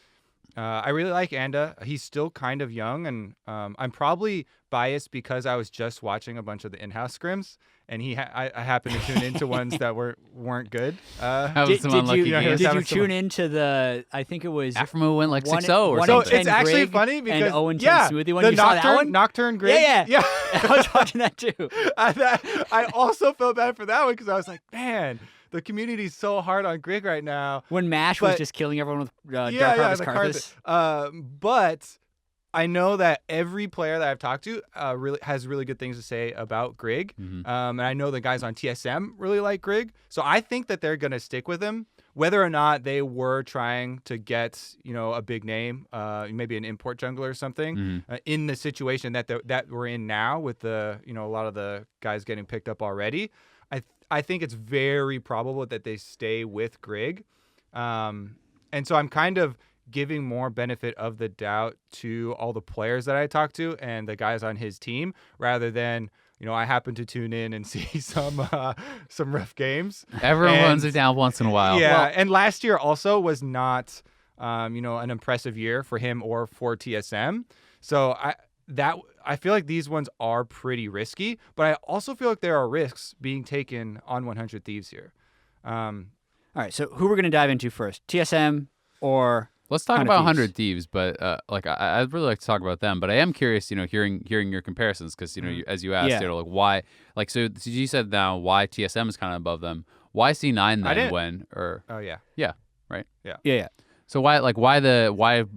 I really like Anda. He's still kind of young, and I'm probably biased because I was just watching a bunch of the in-house scrims, and I happened to tune into ones that weren't good. That was some unlucky games. Did you tune into the? I think it was Aframo went like 6-0 or 1 something. in 10 it's actually Grig funny because and 0 in 10 yeah, Smoothie one. the You saw that one? Nocturne Grid. Yeah. I was watching that too. I also felt bad for that one because I was like, man, the community's so hard on Grig right now. When Mash was just killing everyone with Dark Harvest Karthus. But I know that every player that I've talked to really has really good things to say about Grig. And I know the guys on TSM really like Grig. So I think that they're going to stick with him, whether or not they were trying to get, a big name, maybe an import jungler or something, in the situation that we're in now with the, a lot of the guys getting picked up already. I think it's very probable that they stay with Grig. And so I'm kind of giving more benefit of the doubt to all the players that I talk to and the guys on his team, rather than, I happen to tune in and see some rough games. Everyone runs it down once in a while. Yeah, and last year also was not, an impressive year for him or for TSM. So I feel like these ones are pretty risky, but I also feel like there are risks being taken on 100 Thieves here. All right, so who we're going to dive into first, TSM or Let's talk about 100 Thieves, but I'd really like to talk about them. But I am curious, hearing your comparisons, because as you asked, why, so you said now why TSM is kind of above them. Why C9 then? Oh yeah, right, yeah. So why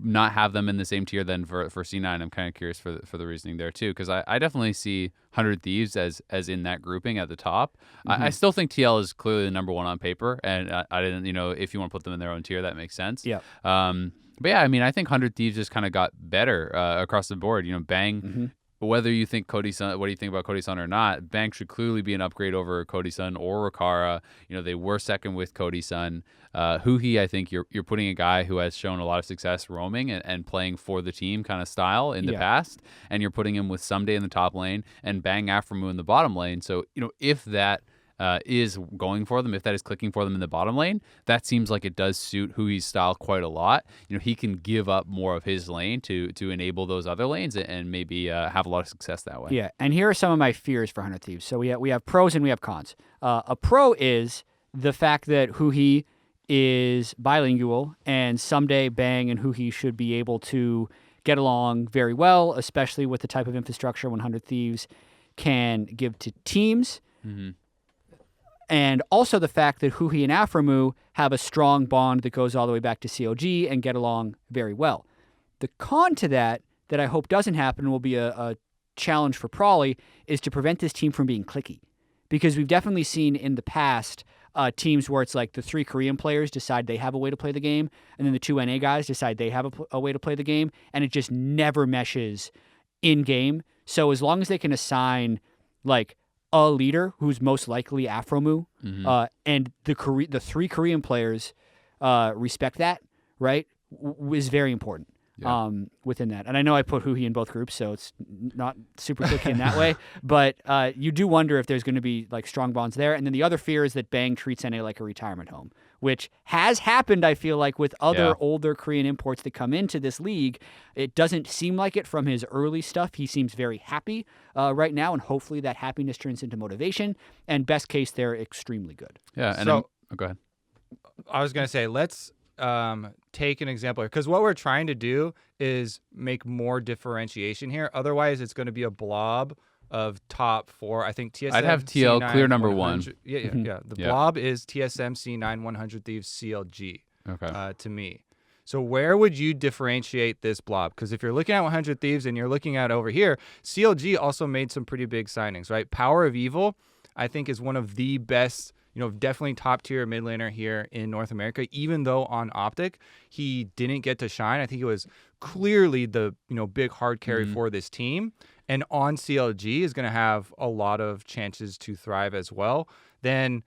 not have them in the same tier then for C9? I'm kind of curious for the reasoning there too, because I definitely see 100 Thieves as in that grouping at the top. I still think TL is clearly the number one on paper, and I didn't, if you want to put them in their own tier, that makes sense. Yeah. But yeah, I mean, I think 100 Thieves just kind of got better across the board. Bang. Whether you think Cody Sun, what do you think about Cody Sun or not? Bang should clearly be an upgrade over Cody Sun or Rakara. They were second with Cody Sun. Huhi, I think you're putting a guy who has shown a lot of success roaming and playing for the team kind of style in the past, and you're putting him with Someday in the top lane and Bang Aframu in the bottom lane. So if that is going for them, if that is clicking for them in the bottom lane, that seems like it does suit Hui's style quite a lot. He can give up more of his lane to enable those other lanes and maybe have a lot of success that way. Yeah, and here are some of my fears for 100 Thieves. So we have pros and we have cons. A pro is the fact that Huhi is bilingual, and someday Bang and Huhi should be able to get along very well, especially with the type of infrastructure 100 Thieves can give to teams. And also the fact that Huhi and Aframu have a strong bond that goes all the way back to COG and get along very well. The con to that I hope doesn't happen and will be a challenge for Prawley is to prevent this team from being cliquey. Because we've definitely seen in the past teams where it's like the 3 Korean players decide they have a way to play the game, and then the 2 NA guys decide they have a way to play the game, and it just never meshes in-game. So as long as they can assign like a leader who's most likely Aframu, and the 3 Korean players respect that, right, is very important within that. And I know I put Huhi in both groups, so it's not super clicky in that way, but you do wonder if there's going to be like strong bonds there. And then the other fear is that Bang treats NA like a retirement home, which has happened, I feel like, with other older Korean imports that come into this league. It doesn't seem like it from his early stuff. He seems very happy right now, and hopefully that happiness turns into motivation. And best case, they're extremely good. Yeah, and so go ahead. I was going to say, let's take an example here, because what we're trying to do is make more differentiation here. Otherwise, it's going to be a blob of top 4. I think TSM. I'd have TL C9, clear number 100, 1. Yeah. The blob is TSM, C9, 100 Thieves, CLG. Okay. To me. So where would you differentiate this blob? Because if you're looking at 100 Thieves and you're looking at over here, CLG also made some pretty big signings, right? Power of Evil, I think, is one of the best definitely top tier mid laner here in North America, even though on Optic he didn't get to shine. I think it was clearly the, big hard carry for this team. And on CLG is going to have a lot of chances to thrive as well. Then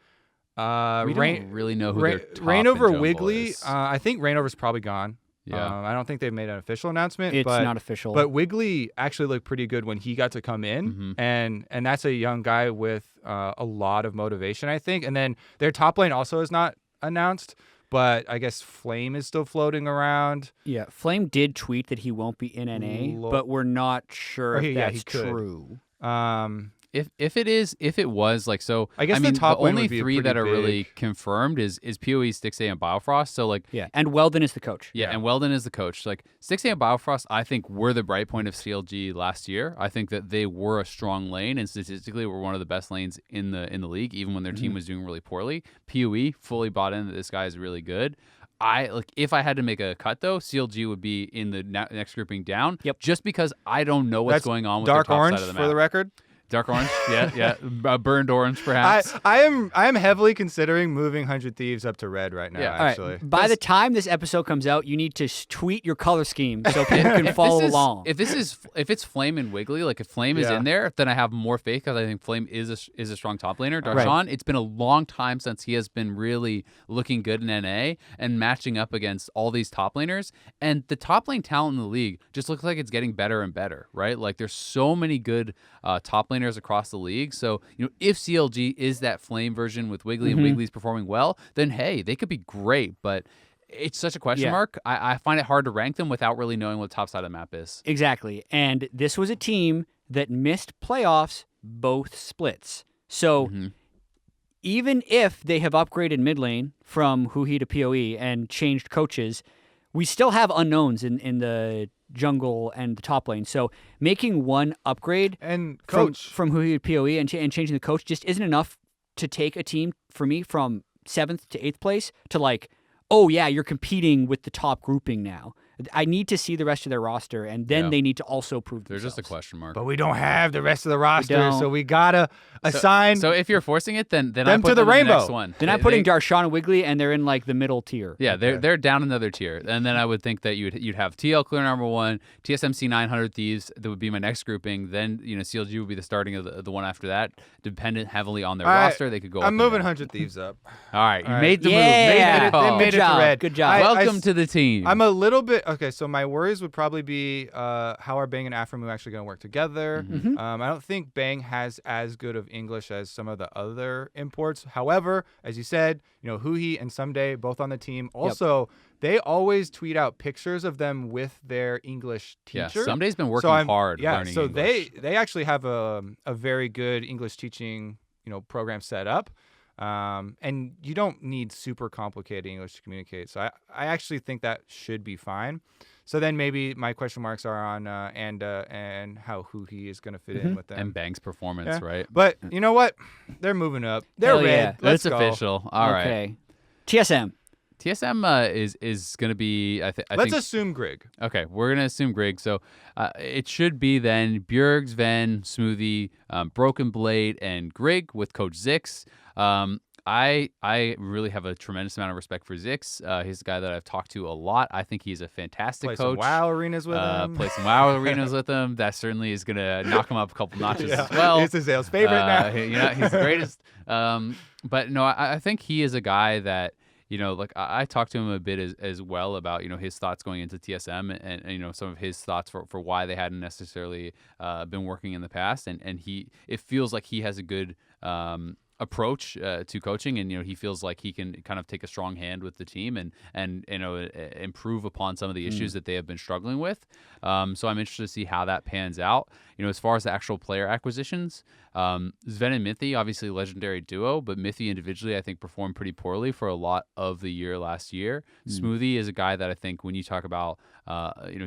we don't really know who their top Reign and over jungle Wiggly. is. I think Reign over's probably gone. Yeah. I don't think they've made an official announcement. It's but, not official. But Wiggly actually looked pretty good when he got to come in, and that's a young guy with a lot of motivation, I think. And then their top lane also is not announced, but I guess Flame is still floating around. Yeah, Flame did tweet that he won't be in NA, but we're not sure if that's he could. true. If it was like so, I guess mean, the top the lane only would be three that are pretty really big. confirmed is PoE, Stixay, and Biofrost. So like Yeah, and Weldon is the coach. yeah, and Weldon is the coach. Like Stixay and Biofrost, I think were the bright point of CLG last year. I think that they were a strong lane and statistically were one of the best lanes in the league, even when their team was doing really poorly. PoE fully bought in that this guy is really good. If I had to make a cut though, CLG would be in the next grouping down. Yep. Just because I don't know what's That's going on with Dark their top Orange side of the for map. the record. Dark orange, yeah, burned orange, perhaps. I am heavily considering moving 100 Thieves up to red right now. Yeah. Actually, All right. By the time this episode comes out, you need to tweet your color scheme so people can follow along. If it's Flame and Wiggly, like if Flame is in there, then I have more faith because I think Flame is a strong top laner. Darshan, it's been a long time since he has been really looking good in NA and matching up against all these top laners. And the top lane talent in the league just looks like it's getting better and better, right? Like there's so many good top laners across the league. So, if CLG is that Flame version with Wiggly and Wiggly's performing well, then hey, they could be great. But it's such a question mark. I find it hard to rank them without really knowing what the top side of the map is. Exactly. And this was a team that missed playoffs both splits. So even if they have upgraded mid lane from Huhi to PoE and changed coaches, we still have unknowns in the jungle and the top lane. So making one upgrade and coach from Huhi to PoE and changing the coach just isn't enough to take a team, for me, from 7th to 8th place to like, oh yeah, you're competing with the top grouping now. I need to see the rest of their roster, and then they need to also prove There's themselves. just a question mark. but we don't have the rest of the roster, don't. so we gotta assign. So if you're forcing it, then I them put to the them in rainbow. next one. Then I'm putting Darshan and Wiggly, and they're in like the middle tier. Yeah, they're down another tier, and then I would think that you'd have TL clear number one, TSMC 900 Thieves. That would be my next grouping. Then CLG would be the starting of the one after that, dependent heavily on their All right, roster. They could go. I'm up moving and down. 100 Thieves up. All right, you All made the Yeah. move. They made Good it job. to red. Good job. Welcome to the team. I'm a little bit okay. So my worries would probably be how are Bang and Aframu actually going to work together. I don't think Bang has as good of English as some of the other imports. However, as you said, Huhi and Someday both on the team. Also, they always tweet out pictures of them with their English teacher. Yeah, Someday's been working hard learning so English. they actually have a very good English teaching program set up. And you don't need super complicated English to communicate. So I actually think that should be fine. So then maybe my question marks are on Anda and how Huhi is going to fit in with them. and Bang's performance, right? But you know what? They're moving up. They're Hell red. yeah. Let's It's go. official. All right. Okay. TSM. TSM is going to be. I Let's think. assume Grig. Okay, we're gonna assume Grig. So it should be then Bjerg, Sven, Smoothie, Broken Blade, and Grig with Coach Zix. I really have a tremendous amount of respect for Zix. He's a guy that I've talked to a lot. I think he's a fantastic Play coach. some WoW arenas with him. Play some WoW arenas with him. That certainly is gonna knock him up a couple notches as well. It's his sales favorite now. He's the greatest. But no, I think he is a guy that. I talked to him a bit as well about, his thoughts going into TSM and some of his thoughts for why they hadn't necessarily been working in the past. And it feels like he has a good approach to coaching, and he feels like he can kind of take a strong hand with the team and improve upon some of the issues that they have been struggling with. So I'm interested to see how that pans out. As far as the actual player acquisitions, Sven and Mithy, obviously legendary duo, but Mithy individually I think performed pretty poorly for a lot of the year last year. Smoothie is a guy that I think when you talk about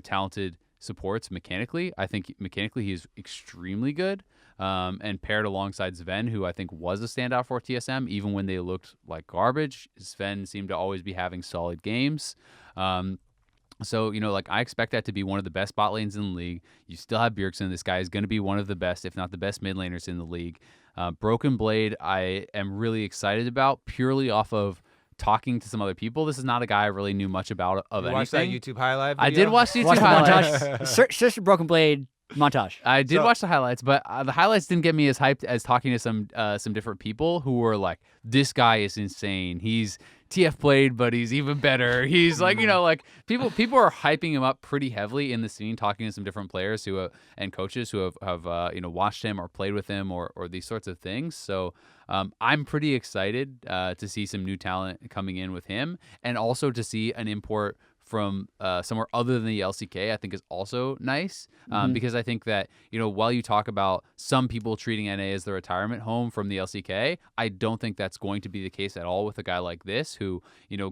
talented supports mechanically, I think mechanically he's extremely good. And paired alongside Sven, who I think was a standout for TSM, even when they looked like garbage. Sven seemed to always be having solid games. So, like I expect that to be one of the best bot lanes in the league. You still have Bjergsen. This guy is going to be one of the best, if not the best mid laners in the league. Broken Blade, I am really excited about purely off of talking to some other people. This is not a guy I really knew much about of You anything. watched that YouTube highlight I video? did watch the YouTube Watch the highlights. montage. Search Broken Blade montage. I did So- watch the highlights, but the highlights didn't get me as hyped as talking to some different people who were like, "This guy is insane. He's TF played, but he's even better." He's like, like people are hyping him up pretty heavily in the scene. Talking to some different players who and coaches who have watched him or played with him or these sorts of things. So I'm pretty excited to see some new talent coming in with him, and also to see an import from somewhere other than the LCK, I think is also nice because I think that, while you talk about some people treating NA as their retirement home from the LCK, I don't think that's going to be the case at all with a guy like this who,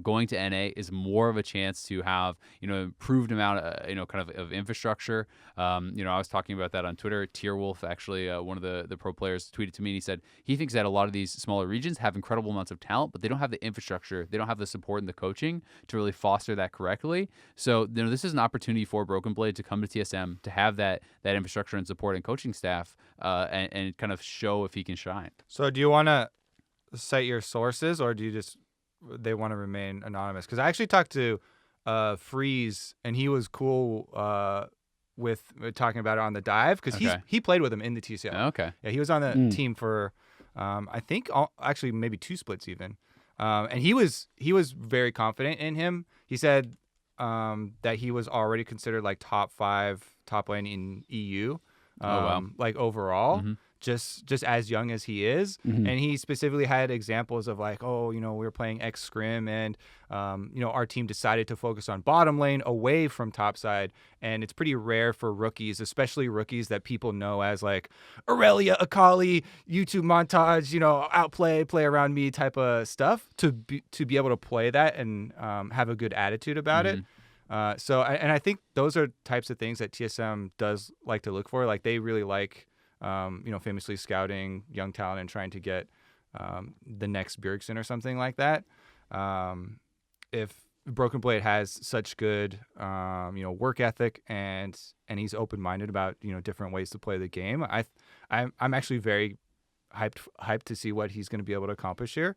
going to NA is more of a chance to have, improved amount of, kind of infrastructure. I was talking about that on Twitter. Tierwolf, actually, one of the pro players tweeted to me and he said he thinks that a lot of these smaller regions have incredible amounts of talent, but they don't have the infrastructure. They don't have the support and the coaching to really foster that correctly. So, this is an opportunity for Broken Blade to come to TSM, to have that infrastructure and support and coaching staff, and kind of show if he can shine. So do you want to cite your sources, or do you they want to remain anonymous? Because I actually talked to Freeze, and he was cool with talking about it on the dive, because he played with him in the TCL. Okay. Yeah, he was on the team for I think actually maybe 2 splits even, and he was very confident in him. He said that he was already considered like top 5 top lane in EU, like overall, just as young as he is. And he specifically had examples of like, we were playing X Scrim, and our team decided to focus on bottom lane away from top side, and it's pretty rare for rookies, especially rookies that people know as like Aurelia, Akali, YouTube montage, outplay, play around me type of stuff, to be able to play that and have a good attitude about it. So I think those are types of things that TSM does like to look for. Like they really like, famously scouting young talent and trying to get the next Bjergsen or something like that. If Broken Blade has such good, work ethic and he's open-minded about, different ways to play the game, I'm actually very hyped to see what he's going to be able to accomplish here.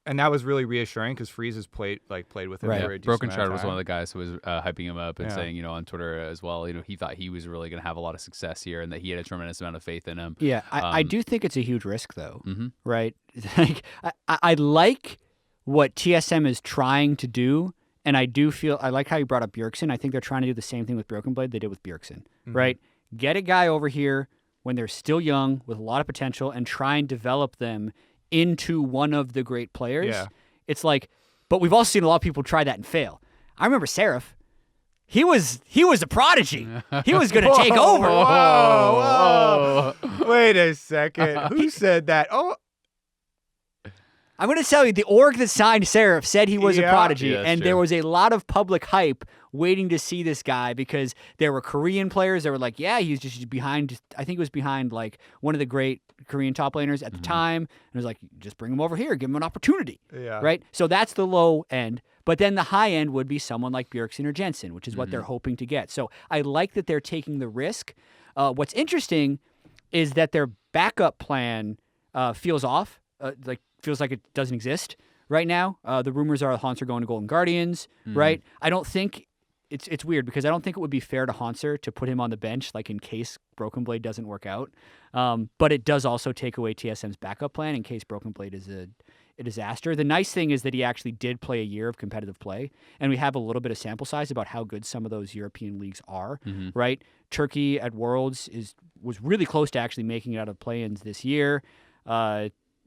And that was really reassuring because Freeze has played with him. Right. For a decent Broken amount Shard of was time. one of the guys who was hyping him up and Yeah. saying, on Twitter as well, he thought he was really going to have a lot of success here and that he had a tremendous amount of faith in him. Yeah, I do think it's a huge risk, though, Mhm. right? Like, I like what TSM is trying to do, and I like how you brought up Bjergsen. I think they're trying to do the same thing with Broken Blade they did with Bjergsen, right? Get a guy over here when they're still young with a lot of potential and try and develop them into one of the great players. Yeah. It's like, but we've also seen a lot of people try that and fail. I remember Seraph. He was a prodigy. He was going to take over. Whoa. Wait a second. Who said that? Oh, I'm going to tell you, the org that signed Seraph said he was a Yeah. prodigy, Yeah, that's and true. there was a lot of public hype waiting to see this guy because there were Korean players that were like, yeah, he's just behind, I think it was behind like one of the great Korean top laners at the time, and it was like, just bring him over here, give him an opportunity, yeah. right? So that's the low end, but then the high end would be someone like Bjergsen or Jensen, which is what they're hoping to get. So I like that they're taking the risk. What's interesting is that their backup plan feels off, feels like it doesn't exist right now. The rumors are Haunter going to Golden Guardians, right? I don't think it's weird because I don't think it would be fair to Haunter to put him on the bench, like in case Broken Blade doesn't work out. But it does also take away TSM's backup plan in case Broken Blade is a disaster. The nice thing is that he actually did play a year of competitive play, and we have a little bit of sample size about how good some of those European leagues are, right? Turkey at Worlds was really close to actually making it out of play-ins this year.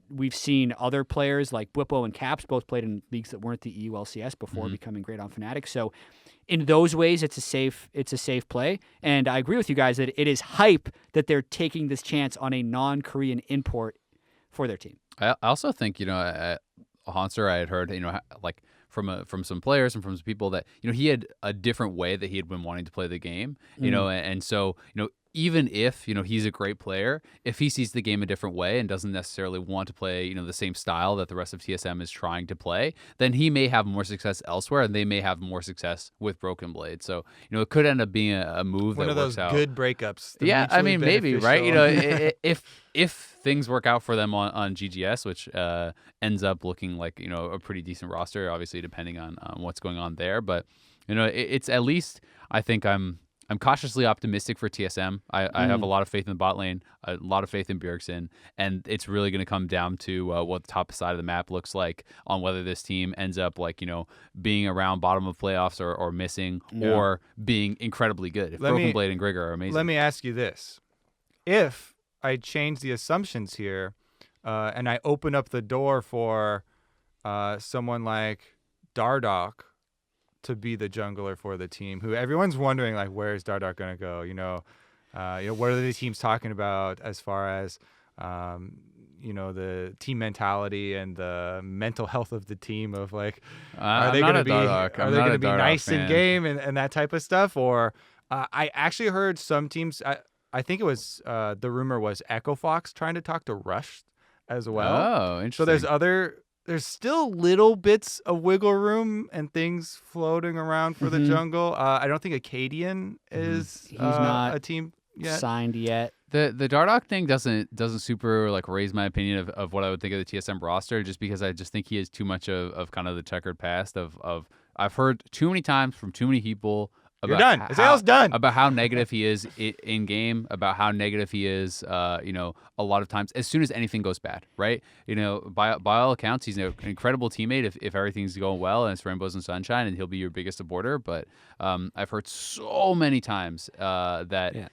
We've seen other players like Bwipo and Caps both played in leagues that weren't the EU LCS before becoming great on Fnatic. So in those ways, it's a safe play. And I agree with you guys that it is hype that they're taking this chance on a non-Korean import for their team. I also think, Haunter, I had heard, like from some players and from some people that, he had a different way that he had been wanting to play the game, and so, even if he's a great player, if he sees the game a different way and doesn't necessarily want to play the same style that the rest of TSM is trying to play, then he may have more success elsewhere, and they may have more success with Broken Blade. So it could end up being a move One that of those works out. good breakups. Yeah, I mutually mean, maybe, right? beneficial. If things work out for them on GGS, which ends up looking like a pretty decent roster, obviously depending on what's going on there, but it's at least, I think I'm cautiously optimistic for TSM. I have a lot of faith in the bot lane, a lot of faith in Bjergsen, and it's really going to come down to what the top side of the map looks like on whether this team ends up being around bottom of playoffs or missing or being incredibly good. If Broken Blade and Grigor are amazing. Let me ask you this. If I change the assumptions here and I open up the door for someone like Dardoch to be the jungler for the team, who everyone's wondering, like, where is Dardoch going to go? What are the teams talking about as far as, the team mentality and the mental health of the team of, like, are they going to be nice in game and that type of stuff? Or I actually heard some teams, I think it was, the rumor was Echo Fox trying to talk to Rush as well. Oh, interesting. So there's still little bits of wiggle room and things floating around for the jungle. I don't think Acadian is He's not a team yet. signed yet. The Dardoch thing doesn't super raise my opinion of what I would think of the TSM roster, just because I just think he has too much of kind of the checkered past of I've heard too many times from too many people You're done. Azael's done. About how negative he is in game, about how negative he is, a lot of times as soon as anything goes bad, right? By all accounts, he's an incredible teammate if everything's going well and it's rainbows and sunshine, and he'll be your biggest supporter. But I've heard so many times that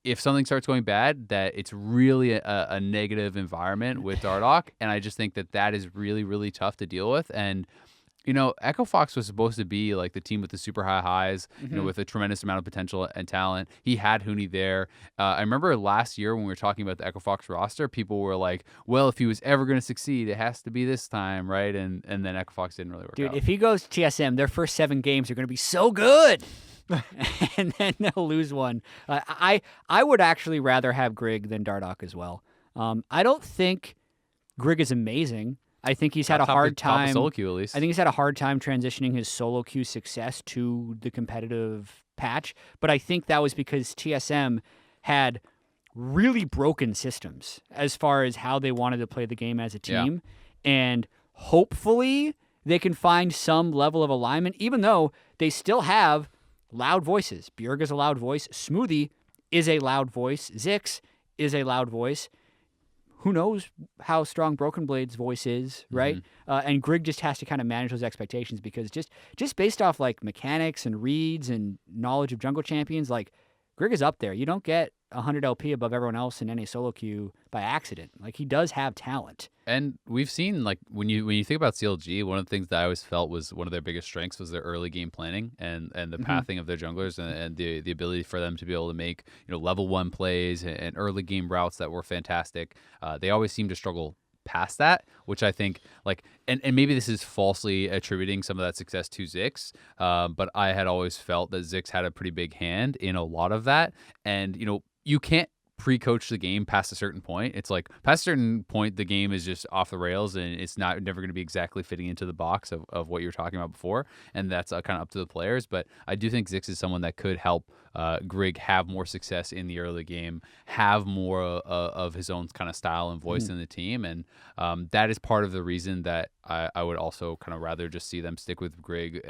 if something starts going bad, that it's really a negative environment with Dardoch, and I just think that is really, really tough to deal with. And Echo Fox was supposed to be like the team with the super high highs, with a tremendous amount of potential and talent. He had Huni there. I remember last year when we were talking about the Echo Fox roster, people were like, well, if he was ever going to succeed, it has to be this time, right? And then Echo Fox didn't really work out. Dude, if he goes TSM, their first 7 games are going to be so good. And then they'll lose one. I would actually rather have Grig than Dardoch as well. I don't think Grig is amazing. I think he's had a hard time. Top solo queue, at least. I think he's had a hard time transitioning his solo queue success to the competitive patch. But I think that was because TSM had really broken systems as far as how they wanted to play the game as a team. And hopefully they can find some level of alignment, even though they still have loud voices. Bjerg is a loud voice. Smoothie is a loud voice. Zix is a loud voice. Who knows how strong Broken Blade's voice is, right? And Grig just has to kind of manage those expectations, because just based off like mechanics and reads and knowledge of jungle champions, like Grig is up there. You don't get 100 LP above everyone else in any solo queue by accident. Like, he does have talent. And we've seen, like, when you think about CLG, one of the things that I always felt was one of their biggest strengths was their early game planning and the pathing of their junglers and the ability for them to be able to make level 1 plays and early game routes that were fantastic. They always seem to struggle past that, which I think, like, and maybe this is falsely attributing some of that success to Zix, but I had always felt that Zix had a pretty big hand in a lot of that. And you can't pre-coach the game past a certain point. It's like past a certain point, the game is just off the rails, and it's never going to be exactly fitting into the box of what you were talking about before, and that's kind of up to the players. But I do think Zix is someone that could help Grig have more success in the early game, have more of his own kind of style and voice in the team, and that is part of the reason that I would also kind of rather just see them stick with Grig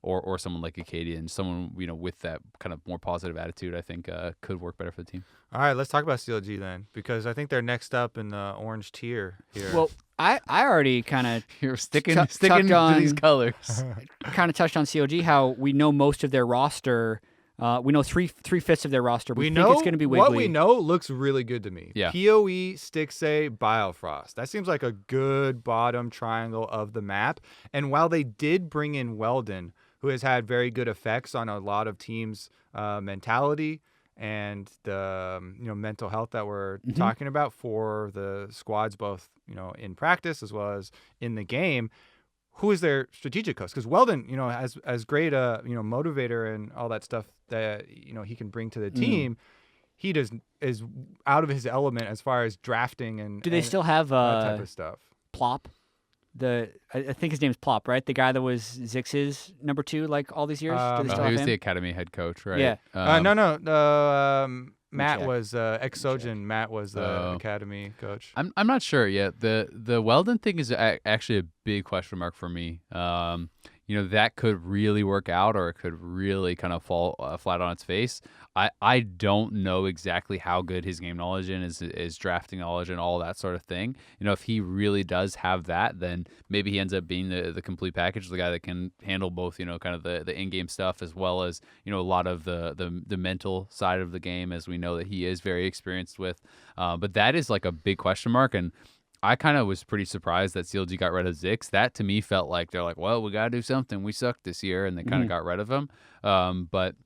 or someone like Acadian, someone with that kind of more positive attitude. I think could work better for the team. All right, let's talk about CLG then, because I think they're next up in the orange tier here. Well, I already kind of You're sticking to these colors. kind of touched on CLG, how we know most of their roster. We know three-fifths of their roster. We think it's going to be Wiggly. What we know looks really good to me. Yeah. PoE, Stixxay, Biofrost. That seems like a good bottom triangle of the map. And while they did bring in Weldon, who has had very good effects on a lot of teams' mentality and the mental health that we're talking about for the squads, both in practice as well as in the game. Who is their strategic host? Because Weldon, as great a motivator and all that stuff that he can bring to the team, he is out of his element as far as drafting and Do they still have that type of stuff. Plop? I think his name's Plop, right? The guy that was Zix's number 2 like all these years. Do they still he have was him? the academy head coach, right? Yeah. No. Matt check. was Exogen. Matt was the academy coach. I'm not sure yet. The Weldon thing is actually a big question mark for me. That could really work out, or it could really kind of fall flat on its face. I don't know exactly how good his game knowledge and his drafting knowledge and all that sort of thing. If he really does have that, then maybe he ends up being the complete package, the guy that can handle both, kind of the in-game stuff as well as, a lot of the mental side of the game, as we know that he is very experienced with. But that is like a big question mark, and I kind of was pretty surprised that CLG got rid of Zix. That to me felt like they're like, well, we got to do something. We sucked this year, and they kind of got rid of him. But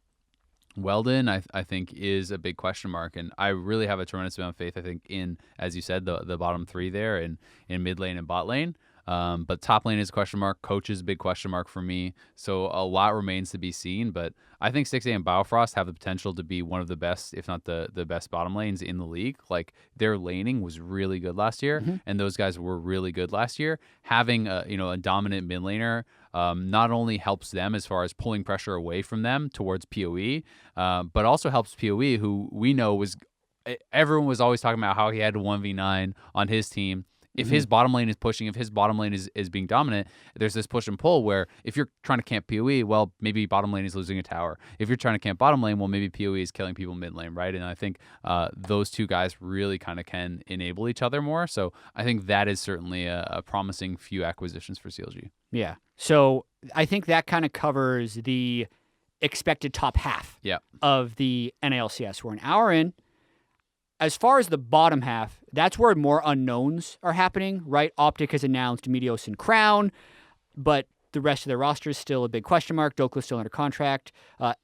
Weldon, I think, is a big question mark, and I really have a tremendous amount of faith, I think, in, as you said, the bottom 3 there in mid lane and bot lane. But top lane is a question mark. Coach is a big question mark for me. So a lot remains to be seen. But I think 6A and Biofrost have the potential to be one of the best, if not the best bottom lanes in the league. Like, their laning was really good last year, and those guys were really good last year. Having a dominant mid laner not only helps them as far as pulling pressure away from them towards PoE, but also helps PoE, who we know everyone was always talking about how he had a 1v9 on his team. If his bottom lane is pushing, if his bottom lane is being dominant, there's this push and pull where if you're trying to camp PoE, well, maybe bottom lane is losing a tower. If you're trying to camp bottom lane, well, maybe PoE is killing people mid lane, right? And I think those two guys really kind of can enable each other more. So I think that is certainly a promising few acquisitions for CLG. Yeah. So I think that kind of covers the expected top half of the NALCS. We're an hour in. As far as the bottom half, that's where more unknowns are happening, right? Optic has announced Meteos and Crown, but the rest of their roster is still a big question mark. Dokla's still under contract.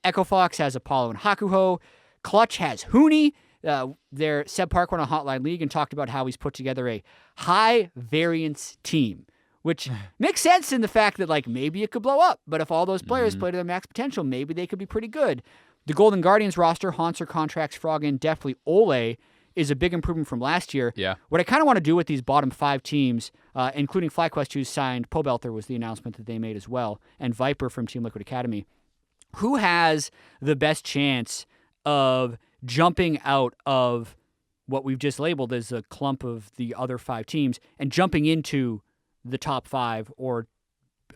Echo Fox has Apollo and Hakuho. Clutch has Huni. Seb Park went on Hotline League and talked about how he's put together a high variance team, which makes sense in the fact that like maybe it could blow up, but if all those players play to their max potential, maybe they could be pretty good. The Golden Guardians roster, Haunter contracts, Froggen, definitely Ole, is a big improvement from last year. Yeah. What I kind of want to do with these bottom 5 teams, including FlyQuest, who signed Pobelter, was the announcement that they made as well, and Viper from Team Liquid Academy, who has the best chance of jumping out of what we've just labeled as a clump of the other 5 teams and jumping into the top 5 or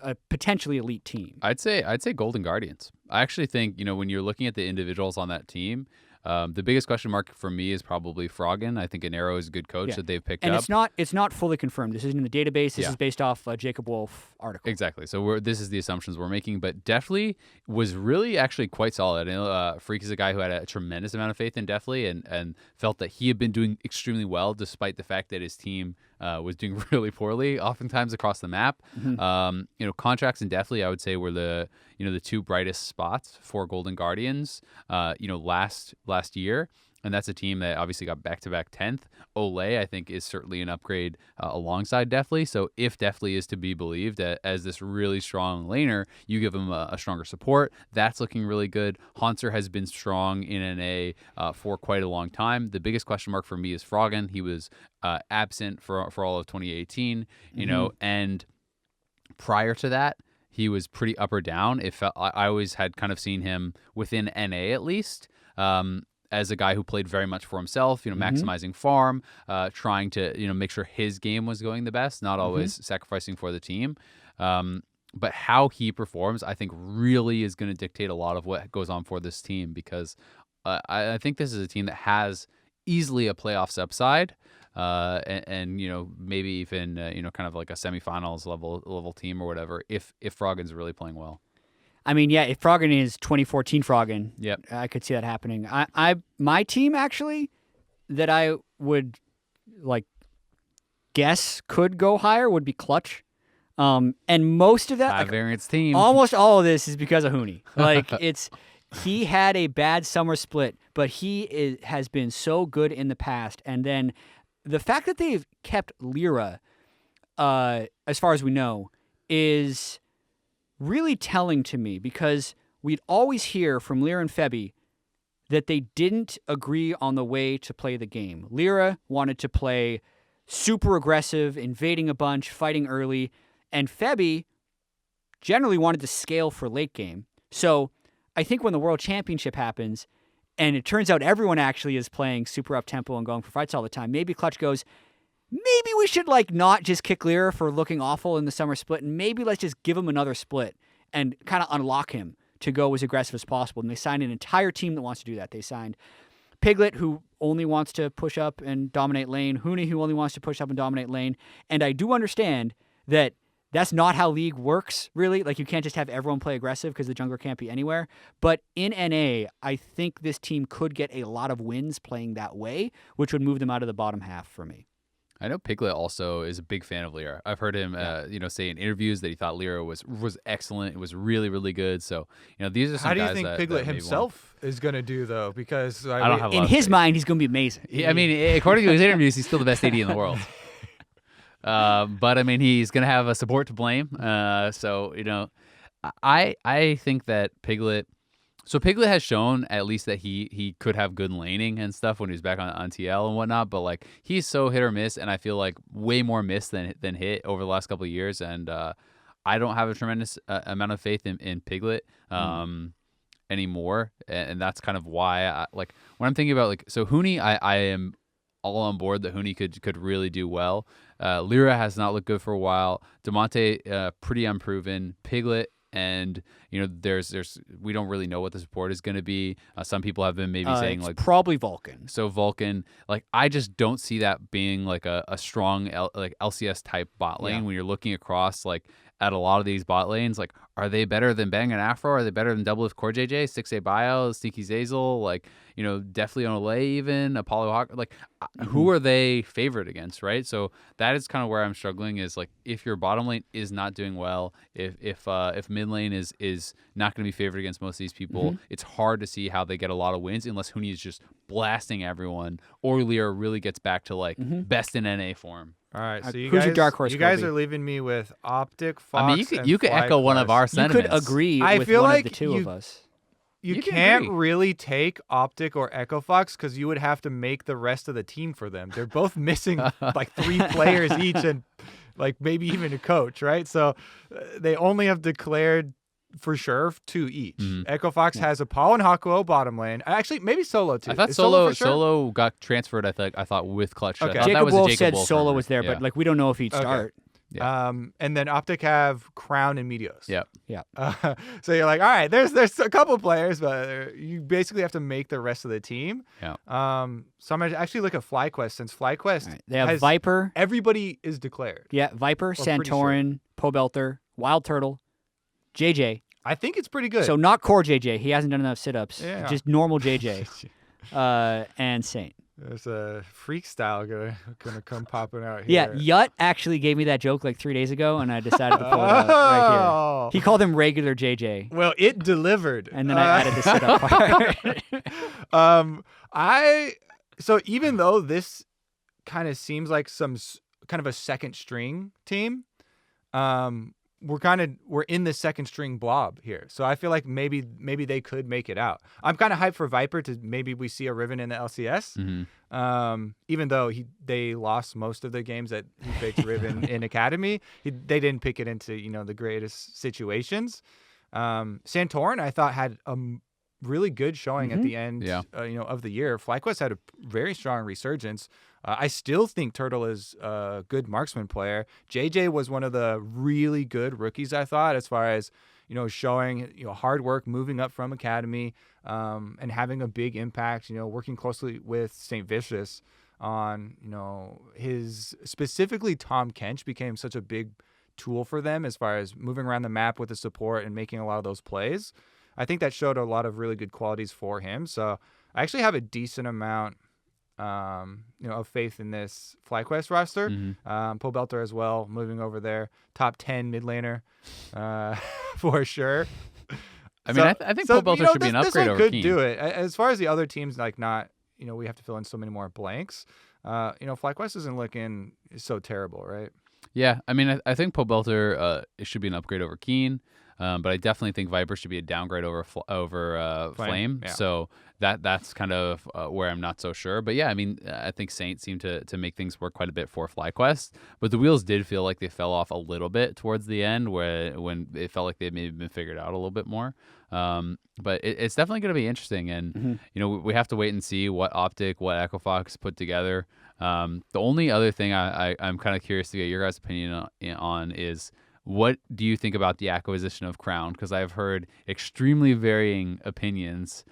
a potentially elite team? I'd say Golden Guardians. I actually think, when you're looking at the individuals on that team, the biggest question mark for me is probably Froggen. I think Anero is a good coach that they've picked up. And it's not fully confirmed. This isn't in the database. This is based off a Jacob Wolf article. Exactly. So this is the assumptions we're making, but Deftly was really actually quite solid. I know Freak is a guy who had a tremendous amount of faith in Deftly and felt that he had been doing extremely well despite the fact that his team was doing really poorly, oftentimes across the map. Contracts and Deftly, I would say, were the 2 brightest spots for Golden Guardians. Last year, and that's a team that obviously got back-to-back 10th. Ole, I think, is certainly an upgrade alongside Deftly. So if Deftly is to be believed as this really strong laner, you give him a stronger support. That's looking really good. Haunter has been strong in NA for quite a long time. The biggest question mark for me is Froggen. He was absent for all of 2018, and prior to that, he was pretty up or down. I always had kind of seen him within NA at least, as a guy who played very much for himself, maximizing farm, trying to, make sure his game was going the best, not always sacrificing for the team. But how he performs, I think, really is going to dictate a lot of what goes on for this team, because I think this is a team that has easily a playoffs upside. And maybe even kind of like a semifinals level team or whatever if Froggen's really playing well. I mean, yeah, if Froggen is 2014 Froggen, yep, I could see that happening. My team actually that I would guess could go higher would be Clutch. And most of that high variance team. Almost all of this is because of Huni. He had a bad summer split, but he has been so good in the past, and then the fact that they've kept Lyra, as far as we know, is really telling to me, because we'd always hear from Lyra and Febby that they didn't agree on the way to play the game. Lyra wanted to play super aggressive, invading a bunch, fighting early, and Febby generally wanted to scale for late game. So I think when the World Championship happens, and it turns out everyone actually is playing super up-tempo and going for fights all the time, maybe Clutch goes, maybe we should not just kick Lyra for looking awful in the summer split, and maybe let's just give him another split and kind of unlock him to go as aggressive as possible. And they signed an entire team that wants to do that. They signed Piglet, who only wants to push up and dominate lane, Huni, who only wants to push up and dominate lane. And I do understand that that's not how League works, really. You can't just have everyone play aggressive because the jungler can't be anywhere. But in NA, I think this team could get a lot of wins playing that way, which would move them out of the bottom half for me. I know Piglet also is a big fan of Lyra. I've heard him, say in interviews that he thought Lyra was excellent. It was really, really good. So, these are some guys. How do you think Piglet himself is going to do, though? Because I don't have in his mind, he's going to be amazing. Yeah, according to his interviews, he's still the best AD in the world. But he's going to have a support to blame. So, I think that Piglet. So Piglet has shown at least that he could have good laning and stuff when he was back on TL and whatnot, but he's so hit or miss, and I feel like way more miss than hit over the last couple of years, and I don't have a tremendous amount of faith in Piglet anymore, and that's kind of why when I'm thinking about so Huni, I am all on board that Huni could really do well. Lyra has not looked good for a while. Demonte pretty unproven. Piglet. And there's we don't really know what the support is going to be. Some people have been maybe saying probably Vulcan. So Vulcan, I just don't see that being a strong LCS type bot lane when you're looking across at a lot of these bot lanes. Are they better than Bang and Afro? Are they better than Double Core JJ, 6A Bio, Sneaky Zazel, definitely on Olay even, Apollo Hawk? Who are they favored against, right? So that is kind of where I'm struggling is if your bottom lane is not doing well, if mid lane is not going to be favored against most of these people, it's hard to see how they get a lot of wins unless Huni is just blasting everyone or Lyra really gets back to best in NA form. All right, so who's your dark horse? You guys are leaving me with Optic, Fox. You could echo one of our sentiments. You could agree with one of the two of us. You can't really take Optic or Echo Fox because you would have to make the rest of the team for them. They're both missing 3 players each and maybe even a coach, right? So they only have declared for sure 2 each. Echo Fox has Apollo and Hakuo bottom lane. Actually, maybe Solo too. I thought Solo got transferred. I thought with Clutch. Okay. I thought Jacob Wolf said Wolf Solo was there, but we don't know if he'd start. Yeah. And then Optic have Crown and Meteos. Yeah. So you're all right, there's a couple players, but you basically have to make the rest of the team. Yeah. So I'm going to actually look at FlyQuest since FlyQuest they have Viper. Everybody is declared. Yeah, Viper, Santorin, Pobelter, Wild Turtle, JJ. I think it's pretty good. So not core JJ. He hasn't done enough sit-ups. Yeah. Just normal JJ. And Saint. There's a freak style gonna come popping out here. Yeah, Yut actually gave me that joke 3 days ago, and I decided to pull it out right here. He called him regular JJ. Well, it delivered. And then I added the sit-up part. So even though this kind of seems like some kind of a second string team, we're in the second string blob here. So I feel like maybe they could make it out. I'm kind of hyped for Viper to maybe we see a Riven in the LCS. Even though they lost most of the games that he picked Riven in Academy, they didn't pick it into the greatest situations. Santorin I thought had a really good showing at the end of the year. FlyQuest had a very strong resurgence. I still think Turtle is a good marksman player. JJ was one of the really good rookies, I thought, as far as showing hard work, moving up from Academy, and having a big impact. Working closely with St. Vicious on his specifically Tom Kench became such a big tool for them as far as moving around the map with the support and making a lot of those plays. I think that showed a lot of really good qualities for him. So I actually have a decent amount of faith in this FlyQuest roster. Pobelter as well, moving over there. Top 10 mid laner for sure. I think Pobelter should be an upgrade over Keen. Could do it. As far as the other teams, not, we have to fill in so many more blanks. FlyQuest isn't looking so terrible, right? Yeah, I think Pobelter it should be an upgrade over Keen. But I definitely think Viper should be a downgrade over Flame. Yeah. So that's kind of where I'm not so sure. But yeah, I mean, I think Saints seem to make things work quite a bit for FlyQuest. But the wheels did feel like they fell off a little bit towards the end, when it felt like they had maybe been figured out a little bit more. But it's definitely going to be interesting, and we have to wait and see what Optic, what Equifox put together. The only other thing I'm kind of curious to get your guys' opinion on is, what do you think about the acquisition of Crown? Because I've heard extremely varying opinions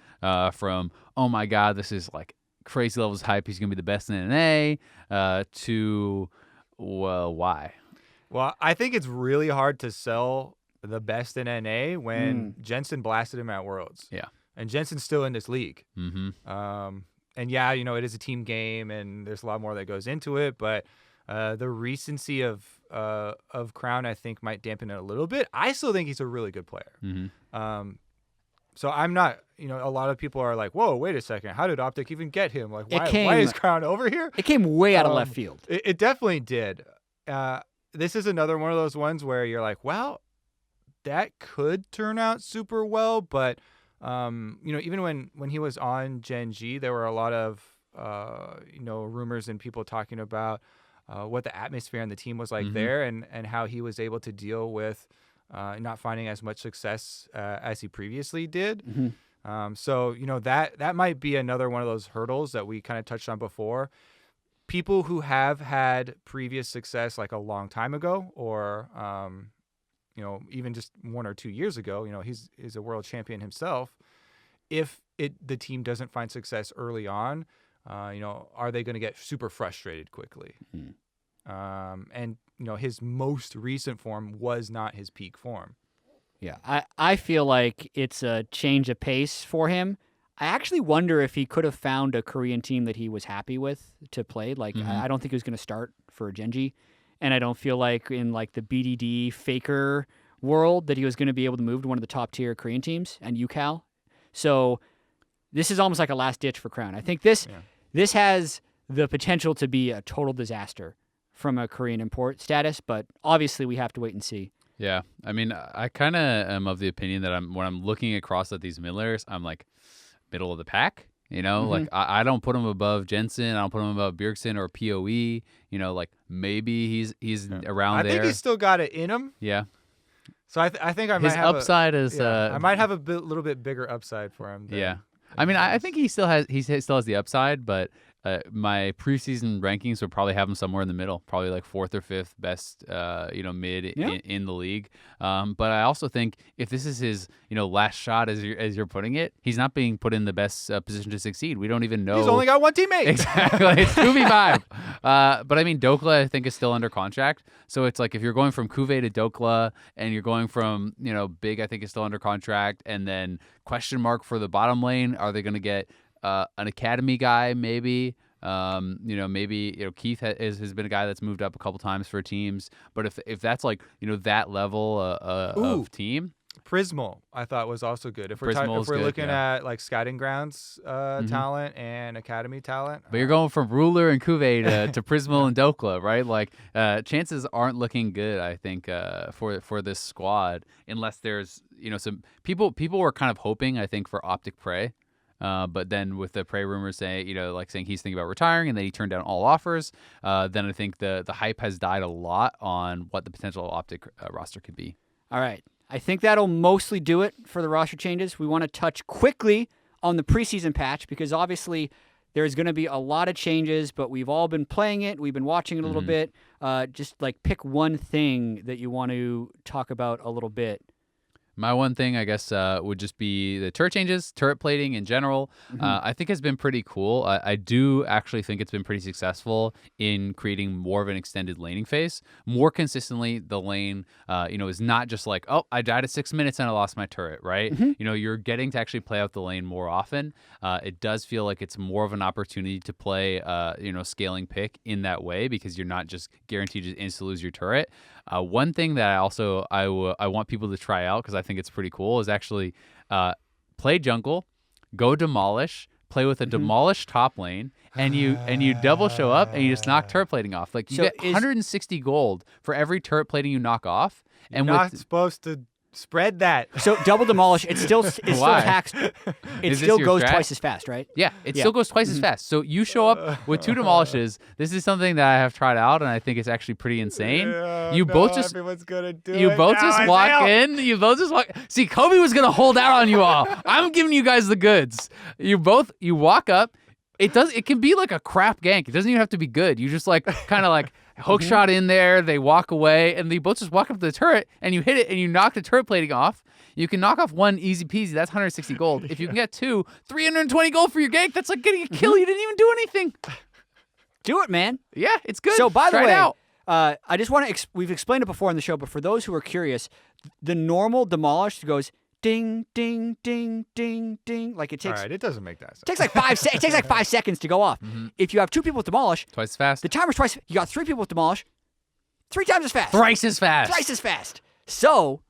from, oh my God, this is like crazy levels of hype, he's going to be the best in NA, to, well, why? Well, I think it's really hard to sell the best in NA when Jensen blasted him at Worlds. Yeah. And Jensen's still in this league. Mm-hmm. And yeah, it is a team game, and there's a lot more that goes into it, but the recency of Crown, I think, might dampen it a little bit. I still think he's a really good player. Mm-hmm. So I'm not, a lot of people are like, whoa, wait a second. How did Optic even get him? Like, why is Crown over here? It came way out of left field. It definitely did. This is another one of those ones where you're like, well, that could turn out super well. But, even when he was on Gen G, there were a lot of, rumors and people talking about what the atmosphere and the team was like there, and how he was able to deal with not finding as much success as he previously did. So that might be another one of those hurdles that we kind of touched on before. People who have had previous success like a long time ago, or even just 1 or 2 years ago, he's a world champion himself. If the team doesn't find success early on, are they going to get super frustrated quickly? And his most recent form was not his peak form. Yeah, I feel like it's a change of pace for him. I actually wonder if he could have found a Korean team that he was happy with to play. Like, I don't think he was going to start for Genji, and I don't feel like in like the BDD Faker world that he was going to be able to move to one of the top tier Korean teams and UCal. So this is almost like a last ditch for Crown. I think this has the potential to be a total disaster from a Korean import status, but obviously we have to wait and see. Yeah, I mean, I kind of am of the opinion that when I'm looking across at these mid laners, I'm like middle of the pack. Like I don't put him above Jensen, I don't put him above Bjergsen or PoE. Like maybe he's around there. I think he's still got it in him. Yeah. So I think I might his have upside is. I might have a little bit bigger upside for him. I mean, I think he still has the upside, but my preseason rankings would probably have him somewhere in the middle, probably like 4th or 5th best, mid in the league. But I also think if this is his, last shot, as you're putting it, he's not being put in the best position to succeed. We don't even know. He's only got one teammate. Exactly, it's 2v5. But I mean, Dokla I think is still under contract, so it's like if you're going from Kuve to Dokla, and you're going from Big, I think is still under contract, and then question mark for the bottom lane. Are they going to get an academy guy, maybe? Maybe Keith has been a guy that's moved up a couple times for teams. But if that's like that level of team, Prismal I thought was also good. If we're looking at like scouting grounds talent and academy talent, but you're going from Ruler and Kuve to Prismal and Dokla, right? Like chances aren't looking good, I think, for this squad, unless there's some people were kind of hoping, I think, for Optic Prey. But then with the Prey rumors saying, saying he's thinking about retiring and then he turned down all offers, then I think the hype has died a lot on what the potential Optic roster could be. All right. I think that'll mostly do it for the roster changes. We want to touch quickly on the preseason patch because obviously there's going to be a lot of changes, but we've all been playing it. We've been watching it a little bit. Just like pick one thing that you want to talk about a little bit. My one thing, I guess, would just be the turret changes, turret plating in general. I think has been pretty cool. I do actually think it's been pretty successful in creating more of an extended laning phase. More consistently, the lane, is not just like, oh, I died at 6 minutes and I lost my turret, right? You're getting to actually play out the lane more often. It does feel like it's more of an opportunity to play, scaling pick in that way because you're not just guaranteed to instantly lose your turret. One thing that I want people to try out because I think it's pretty cool is actually play jungle, go demolish, play with a demolished top lane, and you double show up and you just knock turret plating off. Like you get 160 gold for every turret plating you knock off. And you're not supposed to Spread that. So double demolish, it's still taxed. It Is this still your goes strat? twice as fast, right? Yeah, it still goes twice as fast. So you show up with 2 demolishes. This is something that I have tried out, and I think it's actually pretty insane. Everyone's gonna do You it both now, just walk Isaiah. in. You both just walk. See, Kobe was gonna hold out on you all. I'm giving you guys the goods. You walk up. It can be like a crap gank. It doesn't even have to be good. You just like kind of like hook shot in there. They walk away, and they both just walk up to the turret, and you hit it, and you knock the turret plating off. You can knock off 1 easy peasy. That's 160 gold. If you can get 2, 320 gold for your gank. That's like getting a kill. You didn't even do anything. Do it, man. Yeah, it's good. So by the Try it way, out. I just want to. We've explained it before on the show, but for those who are curious, the normal demolish goes ding, ding, ding, ding, ding. Like it takes. All right, it doesn't make that sense. It takes like 5 it takes like 5 seconds to go off. If you have 2 people with demolish, Twice as fast. the timer's twice. You got 3 people with demolish, 3 times as fast. Thrice as fast. Thrice as fast. So,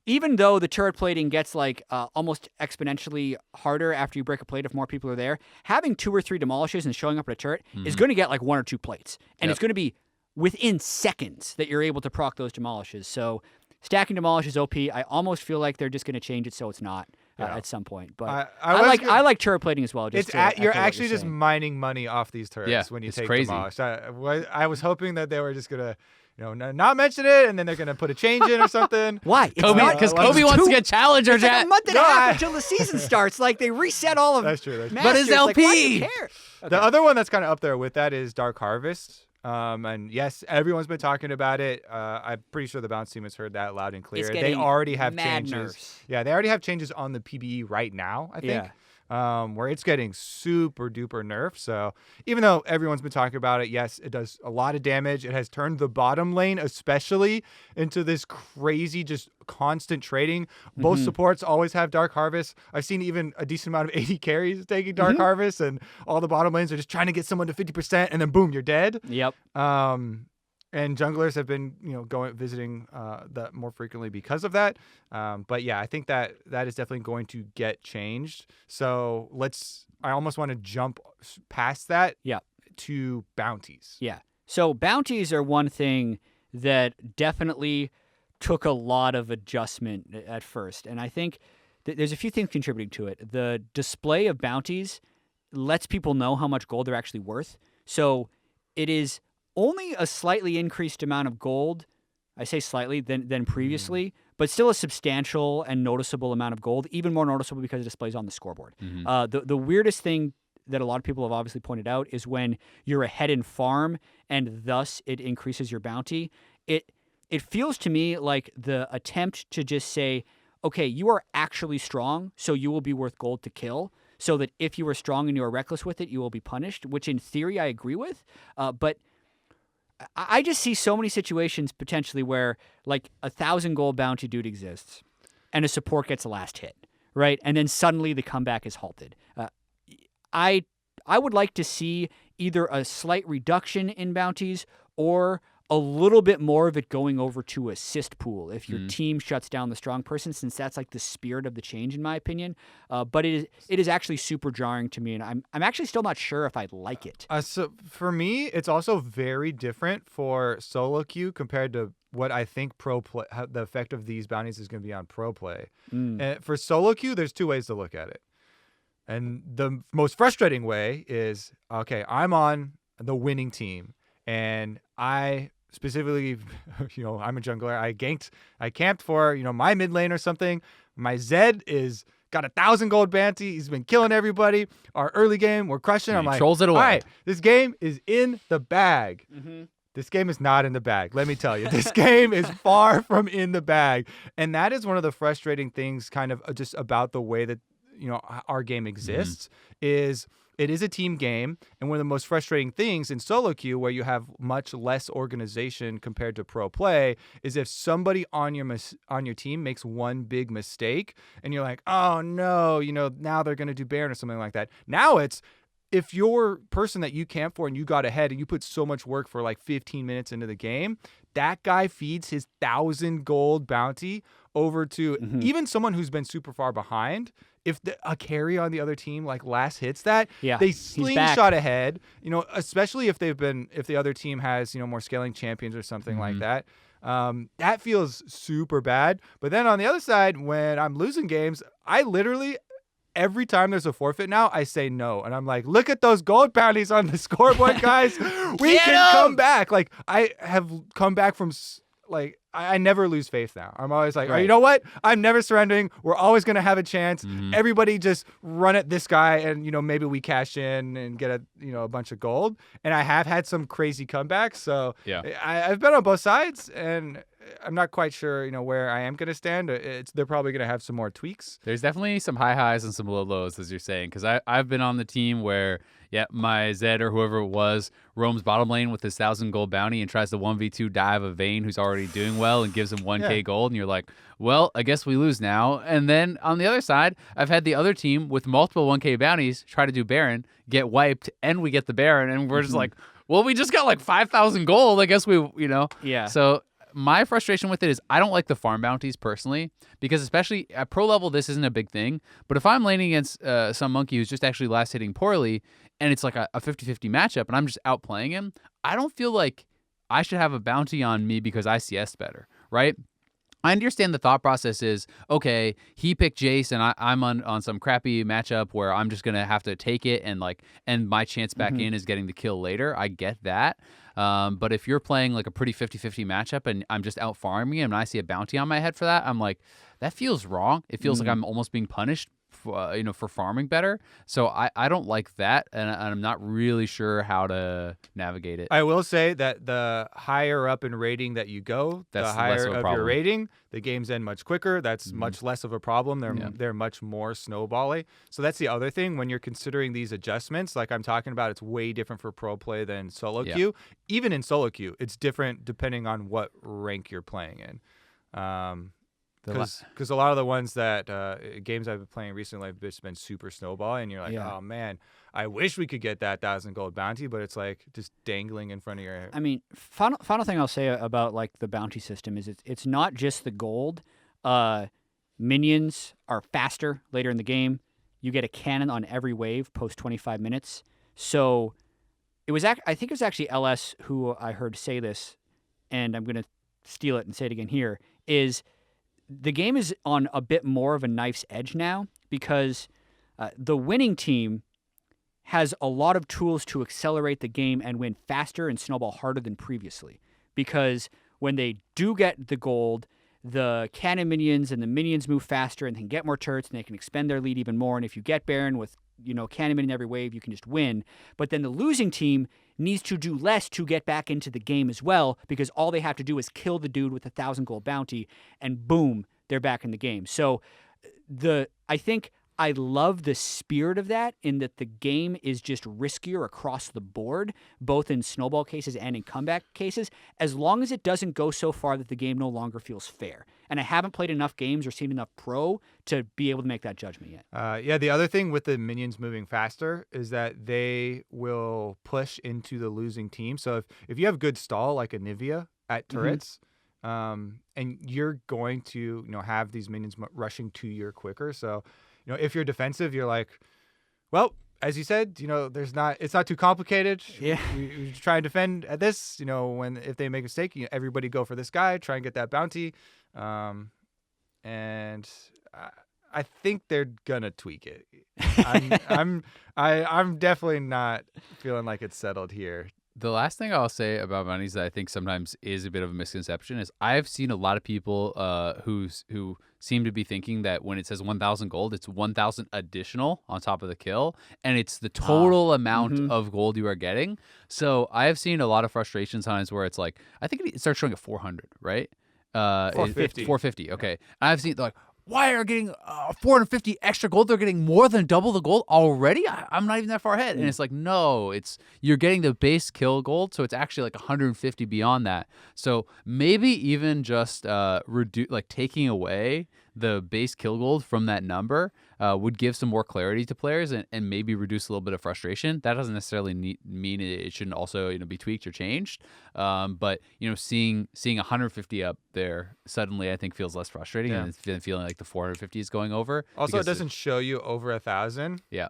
even though the turret plating gets like almost exponentially harder after you break a plate if more people are there, having 2 or 3 demolishes and showing up at a turret is going to get like 1 or 2 plates, and it's going to be within seconds that you're able to proc those demolishes. So, stacking demolish is OP. I almost feel like they're just going to change it so it's not at some point. But I like turret plating as well. Just You're actually just mining money off these turrets when you take crazy. demolish. I was hoping that they were just gonna, not mention it, and then they're gonna put a change in or something. Why? Because Kobe wants to get challenger. It's like a month and a half until the season starts. Like they reset all of. That's true. But his Masters. LP. Like, why do you care? Okay. The other one that's kind of up there with that is Dark Harvest. And yes, everyone's been talking about it. I'm pretty sure the bounce team has heard that loud and clear. They already have changes. Nerves. Yeah, they already have changes on the PBE right now, I think. Where it's getting super duper nerfed. So even though everyone's been talking about it, yes, it does a lot of damage. It has turned the bottom lane especially into this crazy, just constant trading. Both supports always have Dark Harvest. I've seen even a decent amount of AD carries taking Dark Harvest, and all the bottom lanes are just trying to get someone to 50%, and then boom, you're dead. Yep. And junglers have been, visiting that more frequently because of that. But yeah, I think that is definitely going to get changed. So I almost want to jump past that to bounties. Yeah. So bounties are one thing that definitely took a lot of adjustment at first. And I think there's a few things contributing to it. The display of bounties lets people know how much gold they're actually worth. So it is only a slightly increased amount of gold, I say slightly, than previously, but still a substantial and noticeable amount of gold, even more noticeable because it displays on the scoreboard. The weirdest thing that a lot of people have obviously pointed out is when you're ahead in farm and thus it increases your bounty. It feels to me like the attempt to just say, okay, you are actually strong, so you will be worth gold to kill, so that if you are strong and you are reckless with it, you will be punished, which in theory I agree with, but I just see so many situations potentially where like 1,000 gold bounty dude exists and a support gets the last hit, right? And then suddenly the comeback is halted. I would like to see either a slight reduction in bounties or a little bit more of it going over to assist pool if your team shuts down the strong person, since that's like the spirit of the change in my opinion. But it is actually super jarring to me, and I'm actually still not sure if I like it. So for me, it's also very different for solo queue compared to what I think pro play, how the effect of these bounties is going to be on pro play. And for solo queue, there's 2 ways to look at it. And the most frustrating way is, okay, I'm on the winning team, and I specifically, I'm a jungler. I camped for, my mid lane or something. My Zed is got 1,000 gold bounty. He's been killing everybody. Our early game, we're crushing. I'm like, trolls it away. All right, this game is in the bag. This game is not in the bag. Let me tell you, this game is far from in the bag. And that is one of the frustrating things kind of just about the way that, our game exists is it is a team game, and one of the most frustrating things in solo queue, where you have much less organization compared to pro play, is if somebody on your team makes one big mistake, and you're like, oh no, now they're gonna do Baron or something like that. Now it's, if your person that you camp for and you got ahead and you put so much work for like 15 minutes into the game, that guy feeds his 1,000 gold bounty over to even someone who's been super far behind. If a carry on the other team like last hits that, they slingshot ahead. Especially if the other team has more scaling champions or something like that. That feels super bad. But then on the other side, when I'm losing games, I literally every time there's a forfeit now, I say no. And I'm like, look at those gold bounties on the scoreboard, guys. We can come back. Like, I have come back from, like, I never lose faith now. I'm always like, oh, you know what? I'm never surrendering. We're always going to have a chance. Everybody just run at this guy and, maybe we cash in and get a bunch of gold. And I have had some crazy comebacks. So I've been on both sides and I'm not quite sure, where I am going to stand. They're probably going to have some more tweaks. There's definitely some high highs and some low lows, as you're saying, because I've been on the team where, my Zed or whoever it was roams bottom lane with his 1,000 gold bounty and tries to 1v2 dive a Vayne who's already doing well and gives him 1k gold, and you're like, well, I guess we lose now. And then on the other side, I've had the other team with multiple 1k bounties try to do Baron, get wiped, and we get the Baron, and we're just like, well, we just got like 5,000 gold. I guess we. Yeah. So my frustration with it is I don't like the farm bounties personally, because especially at pro level, this isn't a big thing. But if I'm laning against some monkey who's just actually last hitting poorly, and it's like a 50-50 matchup, and I'm just outplaying him, I don't feel like I should have a bounty on me because I CS better, right? I understand the thought process is, okay, he picked Jace and I'm on some crappy matchup where I'm just going to have to take it and my chance back in is getting the kill later. I get that. But if you're playing like a pretty 50-50 matchup and I'm just out farming him and I see a bounty on my head for that, I'm like, that feels wrong. It feels like I'm almost being punished for farming better. So I don't like that, and I'm not really sure how to navigate it. I will say that the higher up in rating that you go, the higher of your rating, the games end much quicker. That's much less of a problem. They're much more snowbally. So that's the other thing when you're considering these adjustments. Like I'm talking about, it's way different for pro play than solo queue. Even in solo queue, it's different depending on what rank you're playing in. Because a lot of the ones that games I've been playing recently have just been super snowball, and you're like, oh man, I wish we could get that 1,000 gold bounty, but it's like just dangling in front of your head. I mean, final thing I'll say about like the bounty system is it's not just the gold. Minions are faster later in the game. You get a cannon on every wave post 25 minutes. So it was I think it was actually LS who I heard say this, and I'm gonna steal it and say it again here. Is the game is on a bit more of a knife's edge now because the winning team has a lot of tools to accelerate the game and win faster and snowball harder than previously. Because when they do get the gold, the cannon minions and the minions move faster and they can get more turrets and they can expend their lead even more. And if you get Baron with cannon minion every wave, you can just win. But then the losing team needs to do less to get back into the game as well, because all they have to do is kill the dude with 1,000 gold bounty, and boom, they're back in the game. So I think I love the spirit of that, in that the game is just riskier across the board, both in snowball cases and in comeback cases, as long as it doesn't go so far that the game no longer feels fair. And I haven't played enough games or seen enough pro to be able to make that judgment yet. The other thing with the minions moving faster is that they will push into the losing team. So if you have good stall like a Nivea at turrets, and you're going to have these minions rushing to you quicker. So if you're defensive, you're like, well, as you said, it's not too complicated. Yeah. We try and defend at this, if they make a mistake, everybody go for this guy, try and get that bounty. And I think they're gonna tweak it. I'm definitely not feeling like it's settled here. The last thing I'll say about bounties that I think sometimes is a bit of a misconception is I've seen a lot of people who seem to be thinking that when it says 1,000 gold, it's 1,000 additional on top of the kill, and it's the total amount of gold you are getting. So I have seen a lot of frustration sometimes where it's like, I think it starts showing at 400, right? 450. 450, okay. I've seen like, why are getting 450 extra gold? They're getting more than double the gold already? I'm not even that far ahead. And it's like, no, you're getting the base kill gold, so it's actually like 150 beyond that. So maybe even just taking away the base kill gold from that number would give some more clarity to players and maybe reduce a little bit of frustration. That doesn't necessarily mean it shouldn't also be tweaked or changed. But seeing 150 up there suddenly, I think, feels less frustrating than feeling like the 450 is going over. Also, it doesn't show you over 1,000. Yeah.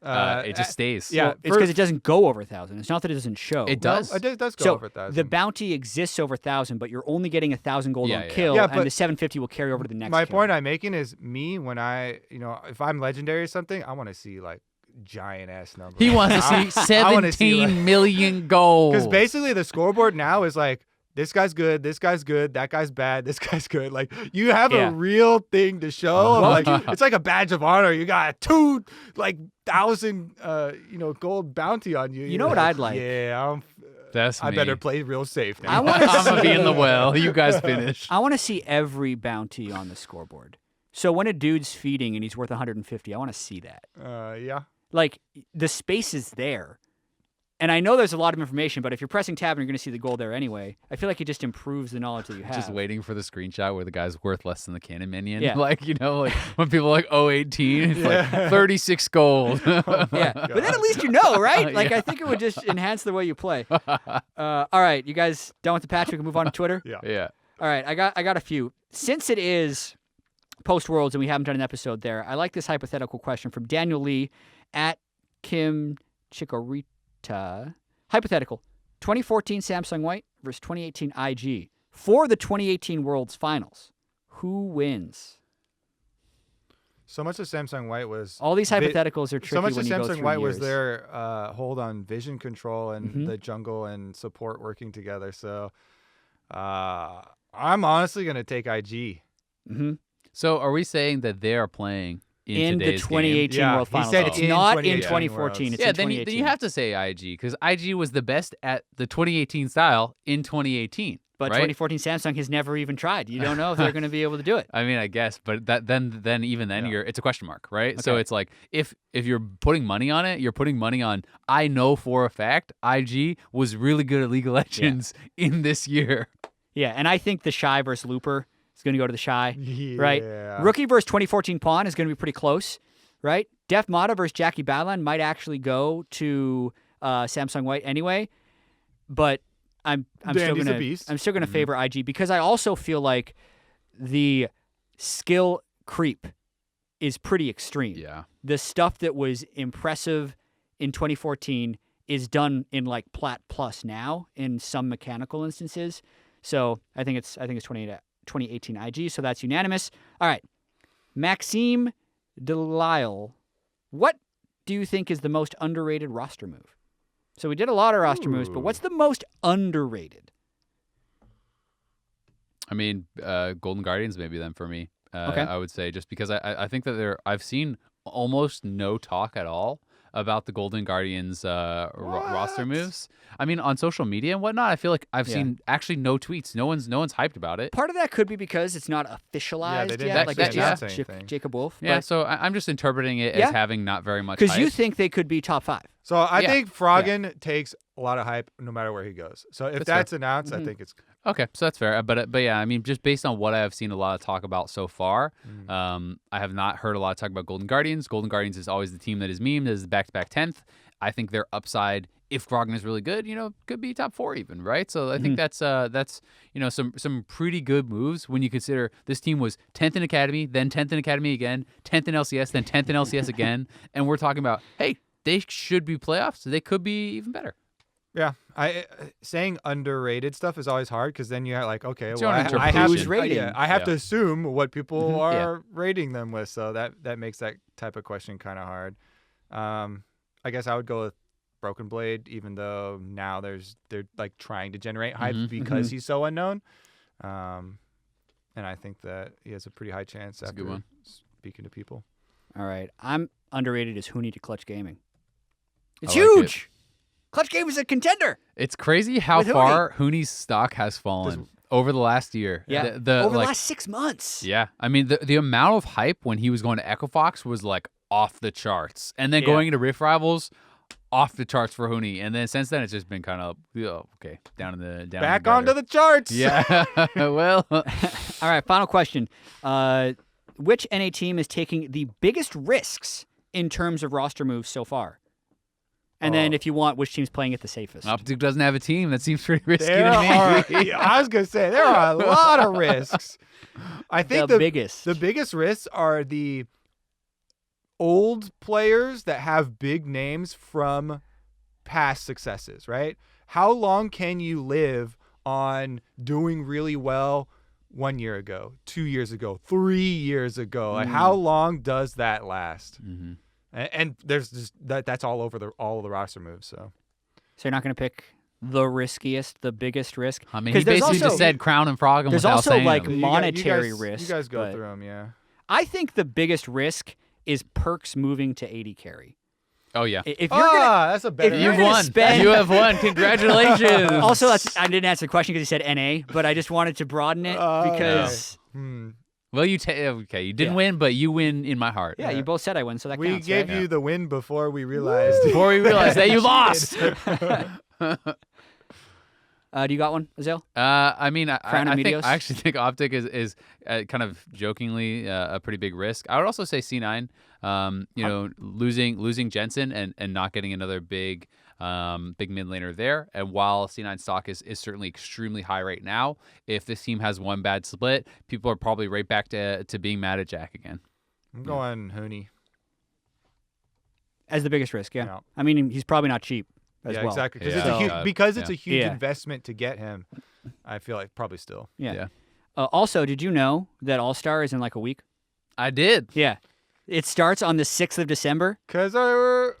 It just stays. Yeah, Well, it's because it doesn't go over 1,000. It's not that it doesn't show. It does. It does go So over 1,000. the bounty exists over 1,000, but you're only getting 1,000 gold on Yeah. kill, Yeah, and but the 750 will carry over to the next. My kill. point I'm making is when if I'm legendary or something, I want to see like giant ass numbers. He wants to see I wanna see, 17 million gold. Because basically the scoreboard now is like, this guy's good, that guy's bad, this guy's good. Like you have Yeah. a real thing to show. Like it's like a badge of honor. You got a 2,000 gold bounty on you. You You're know what I'd like? Yeah, That's I me. better play real safe now. I want I'm gonna be in the well. You guys finish. I want to see every bounty on the scoreboard. So when a dude's feeding and he's worth 150, I want to see that. Yeah. Like the space is there. And I know there's a lot of information, but if you're pressing tab and you're going to see the gold there anyway, I feel like it just improves the knowledge that you have. Just waiting for the screenshot where the guy's worth less than the cannon minion. Yeah. Like, when people are like 018, it's like 36 gold. Yeah, but then at least you know, right? Like, I think it would just enhance the way you play. All right, you guys done with the patch? We can move on to Twitter? Yeah. Yeah. All right, I got a few. Since it is post-Worlds and we haven't done an episode there, I like this hypothetical question from Daniel Lee at Kim Chikorita. Hypothetical. 2014 Samsung White versus 2018 IG. For the 2018 Worlds Finals, who wins? So much of Samsung White was All these hypotheticals are tricky so much when of you go Samsung through White years. was their hold on vision control and Mhm. the jungle and support working together. So I'm honestly gonna take IG. Mhm. So are we saying that they are playing in the today's 2018 game? Yeah, World he Finals. said It's in not in 2018 2014. Worlds. It's Yeah, in then 2018. you have to say IG because IG was the best at the 2018 style in 2018. But right? 2014 Samsung has never even tried. You don't know if they're going to be able to do it. I mean, I guess, but then Yeah. it's a question mark, right? So Okay. it's like if you're putting money on it, you're putting money on. I know for a fact IG was really good at League of Legends in this year. Yeah, and I think the Shy versus Looper is going to go to the Shy, right? Yeah. Rookie versus 2014 Pawn is going to be pretty close, right? Def Mata versus Jackie Badland might actually go to Samsung White anyway, but I'm still Dandy's a going to beast. I'm still going to favor IG because I also feel like the skill creep is pretty extreme. Yeah. The stuff that was impressive in 2014 is done in like Plat Plus now in some mechanical instances. So I think it's 2018 IG. So that's unanimous. All right, Maxime Delisle, what do you think is the most underrated roster move? So we did a lot of roster moves, but what's the most underrated? I mean, Golden Guardians maybe then for me. Okay. I would say just because I think that I've seen almost no talk at all about the Golden Guardians roster moves. I mean, on social media and whatnot, I feel like I've seen actually no tweets. No one's hyped about it. Part of that could be because it's not officialized they didn't yet. Like it's announce just anything. Jacob Wolf. Yeah, so I'm just interpreting it Yeah. as having not very much Because you hype. think they could be top 5. So I Yeah. think Froggen takes a lot of hype no matter where he goes. So if That's that's announced, Mhm. I think it's Okay, so that's fair. But yeah, I mean, just based on what I have seen a lot of talk about so far, I have not heard a lot of talk about Golden Guardians. Golden Guardians is always the team that is memed as the back-to-back 10th. I think their upside, if Froggen is really good, could be top 4 even, right? So I think that's some pretty good moves when you consider this team was 10th in Academy, then 10th in Academy again, 10th in LCS, then 10th in LCS again, and we're talking about, hey, they should be playoffs. So they could be even better. Yeah, saying underrated stuff is always hard because then you're like, okay, It's well, your own I have interpretation. Who's rating? I have to Yeah. assume what people Mhm. are rating them with, so that makes that type of question kind of hard. I guess I would go with Broken Blade, even though now they're like trying to generate hype because he's so unknown, and I think that he has a pretty high chance That's a after good one. speaking to people. All right. I'm underrated as Huni to Clutch Gaming. It's I like huge. Clutch Gaming is a contender. It's crazy how With Huni. far Huni's stock has fallen over the last year. Yeah. Over the Over the last 6 months. Yeah, I mean the amount of hype when he was going to Echo Fox was like off the charts, and then Yeah. going into Rift Rivals, off the charts for Huni, and then since then it's just been kind of down in the down. Back in the onto the charts. yeah. Well, All right. Final question. Which NA team is taking the biggest risks in terms of roster moves so far? And then, if you want, which team's playing it the safest? Optic doesn't have a team. That seems pretty risky There to me. are. Yeah, I was gonna say there are a lot of risks. I think The biggest. The biggest risks are the old players that have big names from past successes, right? How long can you live on doing really well 1 year ago, 2 years ago, 3 years ago? Like, how long does that last? Mm-hmm. And there's just that's all over all of the roster moves. So you're not going to pick the riskiest, the biggest risk? I mean, he 'Cause there's basically just also- said crown and frog him There's without also saying like them. monetary risk. You guys go but through them, yeah. I think the biggest risk is Perks moving to AD carry. Oh yeah, If you're gonna, That's a better. you're you've gonna won. spend- You have won. Congratulations. also, I didn't answer the question because he said NA, but I just wanted to broaden it because well, okay. You didn't Yeah. win, but you win in my heart. you both said I win, so that We counts. gave right? you the win before we realized. Before we realized that you lost. Do you got one, Azale? I mean, Crown and Meteos? I actually think Optic is kind of jokingly a pretty big risk. I would also say C9. Losing Jensen and not getting another big mid laner there. And while C9 stock is certainly extremely high right now, if this team has one bad split, people are probably right back to being mad at Jack again. I'm going Hooney. As the biggest risk, yeah. Yeah. I mean, he's probably not cheap as Yeah, well. exactly. Because Yeah. it's a huge Yeah. investment to get him. I feel like probably still. Yeah. Also, did you know that All-Star is in like a week? I did. Yeah. It starts on the 6th of December. Because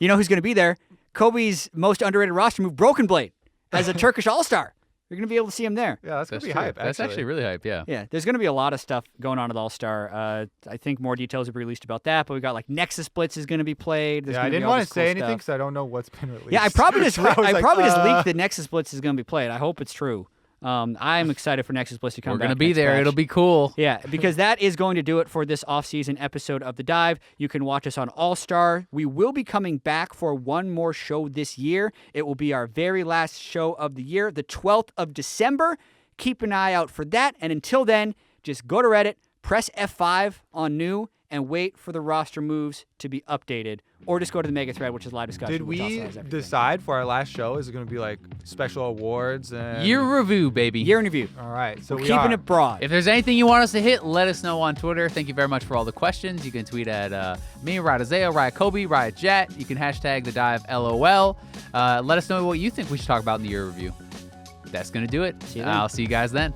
You know who's going to be there? Kobe's most underrated roster move, Broken Blade, as a Turkish All-Star. You're going to be able to see him there. yeah, that's gonna be true. hype. That's actually really hype. Yeah. Yeah, there's going to be a lot of stuff going on at All-Star. I think more details will be released about that, but we got like Nexus Blitz is going to be played. There's Yeah, I gonna be didn't all want this to say cool anything stuff. because I don't know what's been released. Yeah, I probably just So I was like, leaked that Nexus Blitz is going to be played. I hope it's true. I'm excited for Nexus Blitz to come We're back. gonna be next there. patch. It'll be cool. Yeah, because that is going to do it for this off-season episode of The Dive. You can watch us on All-Star. We will be coming back for one more show this year. It will be our very last show of the year, the 12th of December. Keep an eye out for that. And until then, just go to Reddit, press F5 on new, and wait for the roster moves to be updated. Or just go to the mega thread, which is live discussion. Did which also we has everything. decide for our last show? Is it going to be like special awards and Year review, baby. Year in review. All right, so We're we keeping are. it broad. If there's anything you want us to hit, let us know on Twitter. Thank you very much for all the questions. You can tweet at me, Riot Isaiah, Riot Kobe, Riot Jet. You can hashtag the dive LOL. Let us know what you think we should talk about in the year review. That's going to do it. See you then. I'll see you guys then.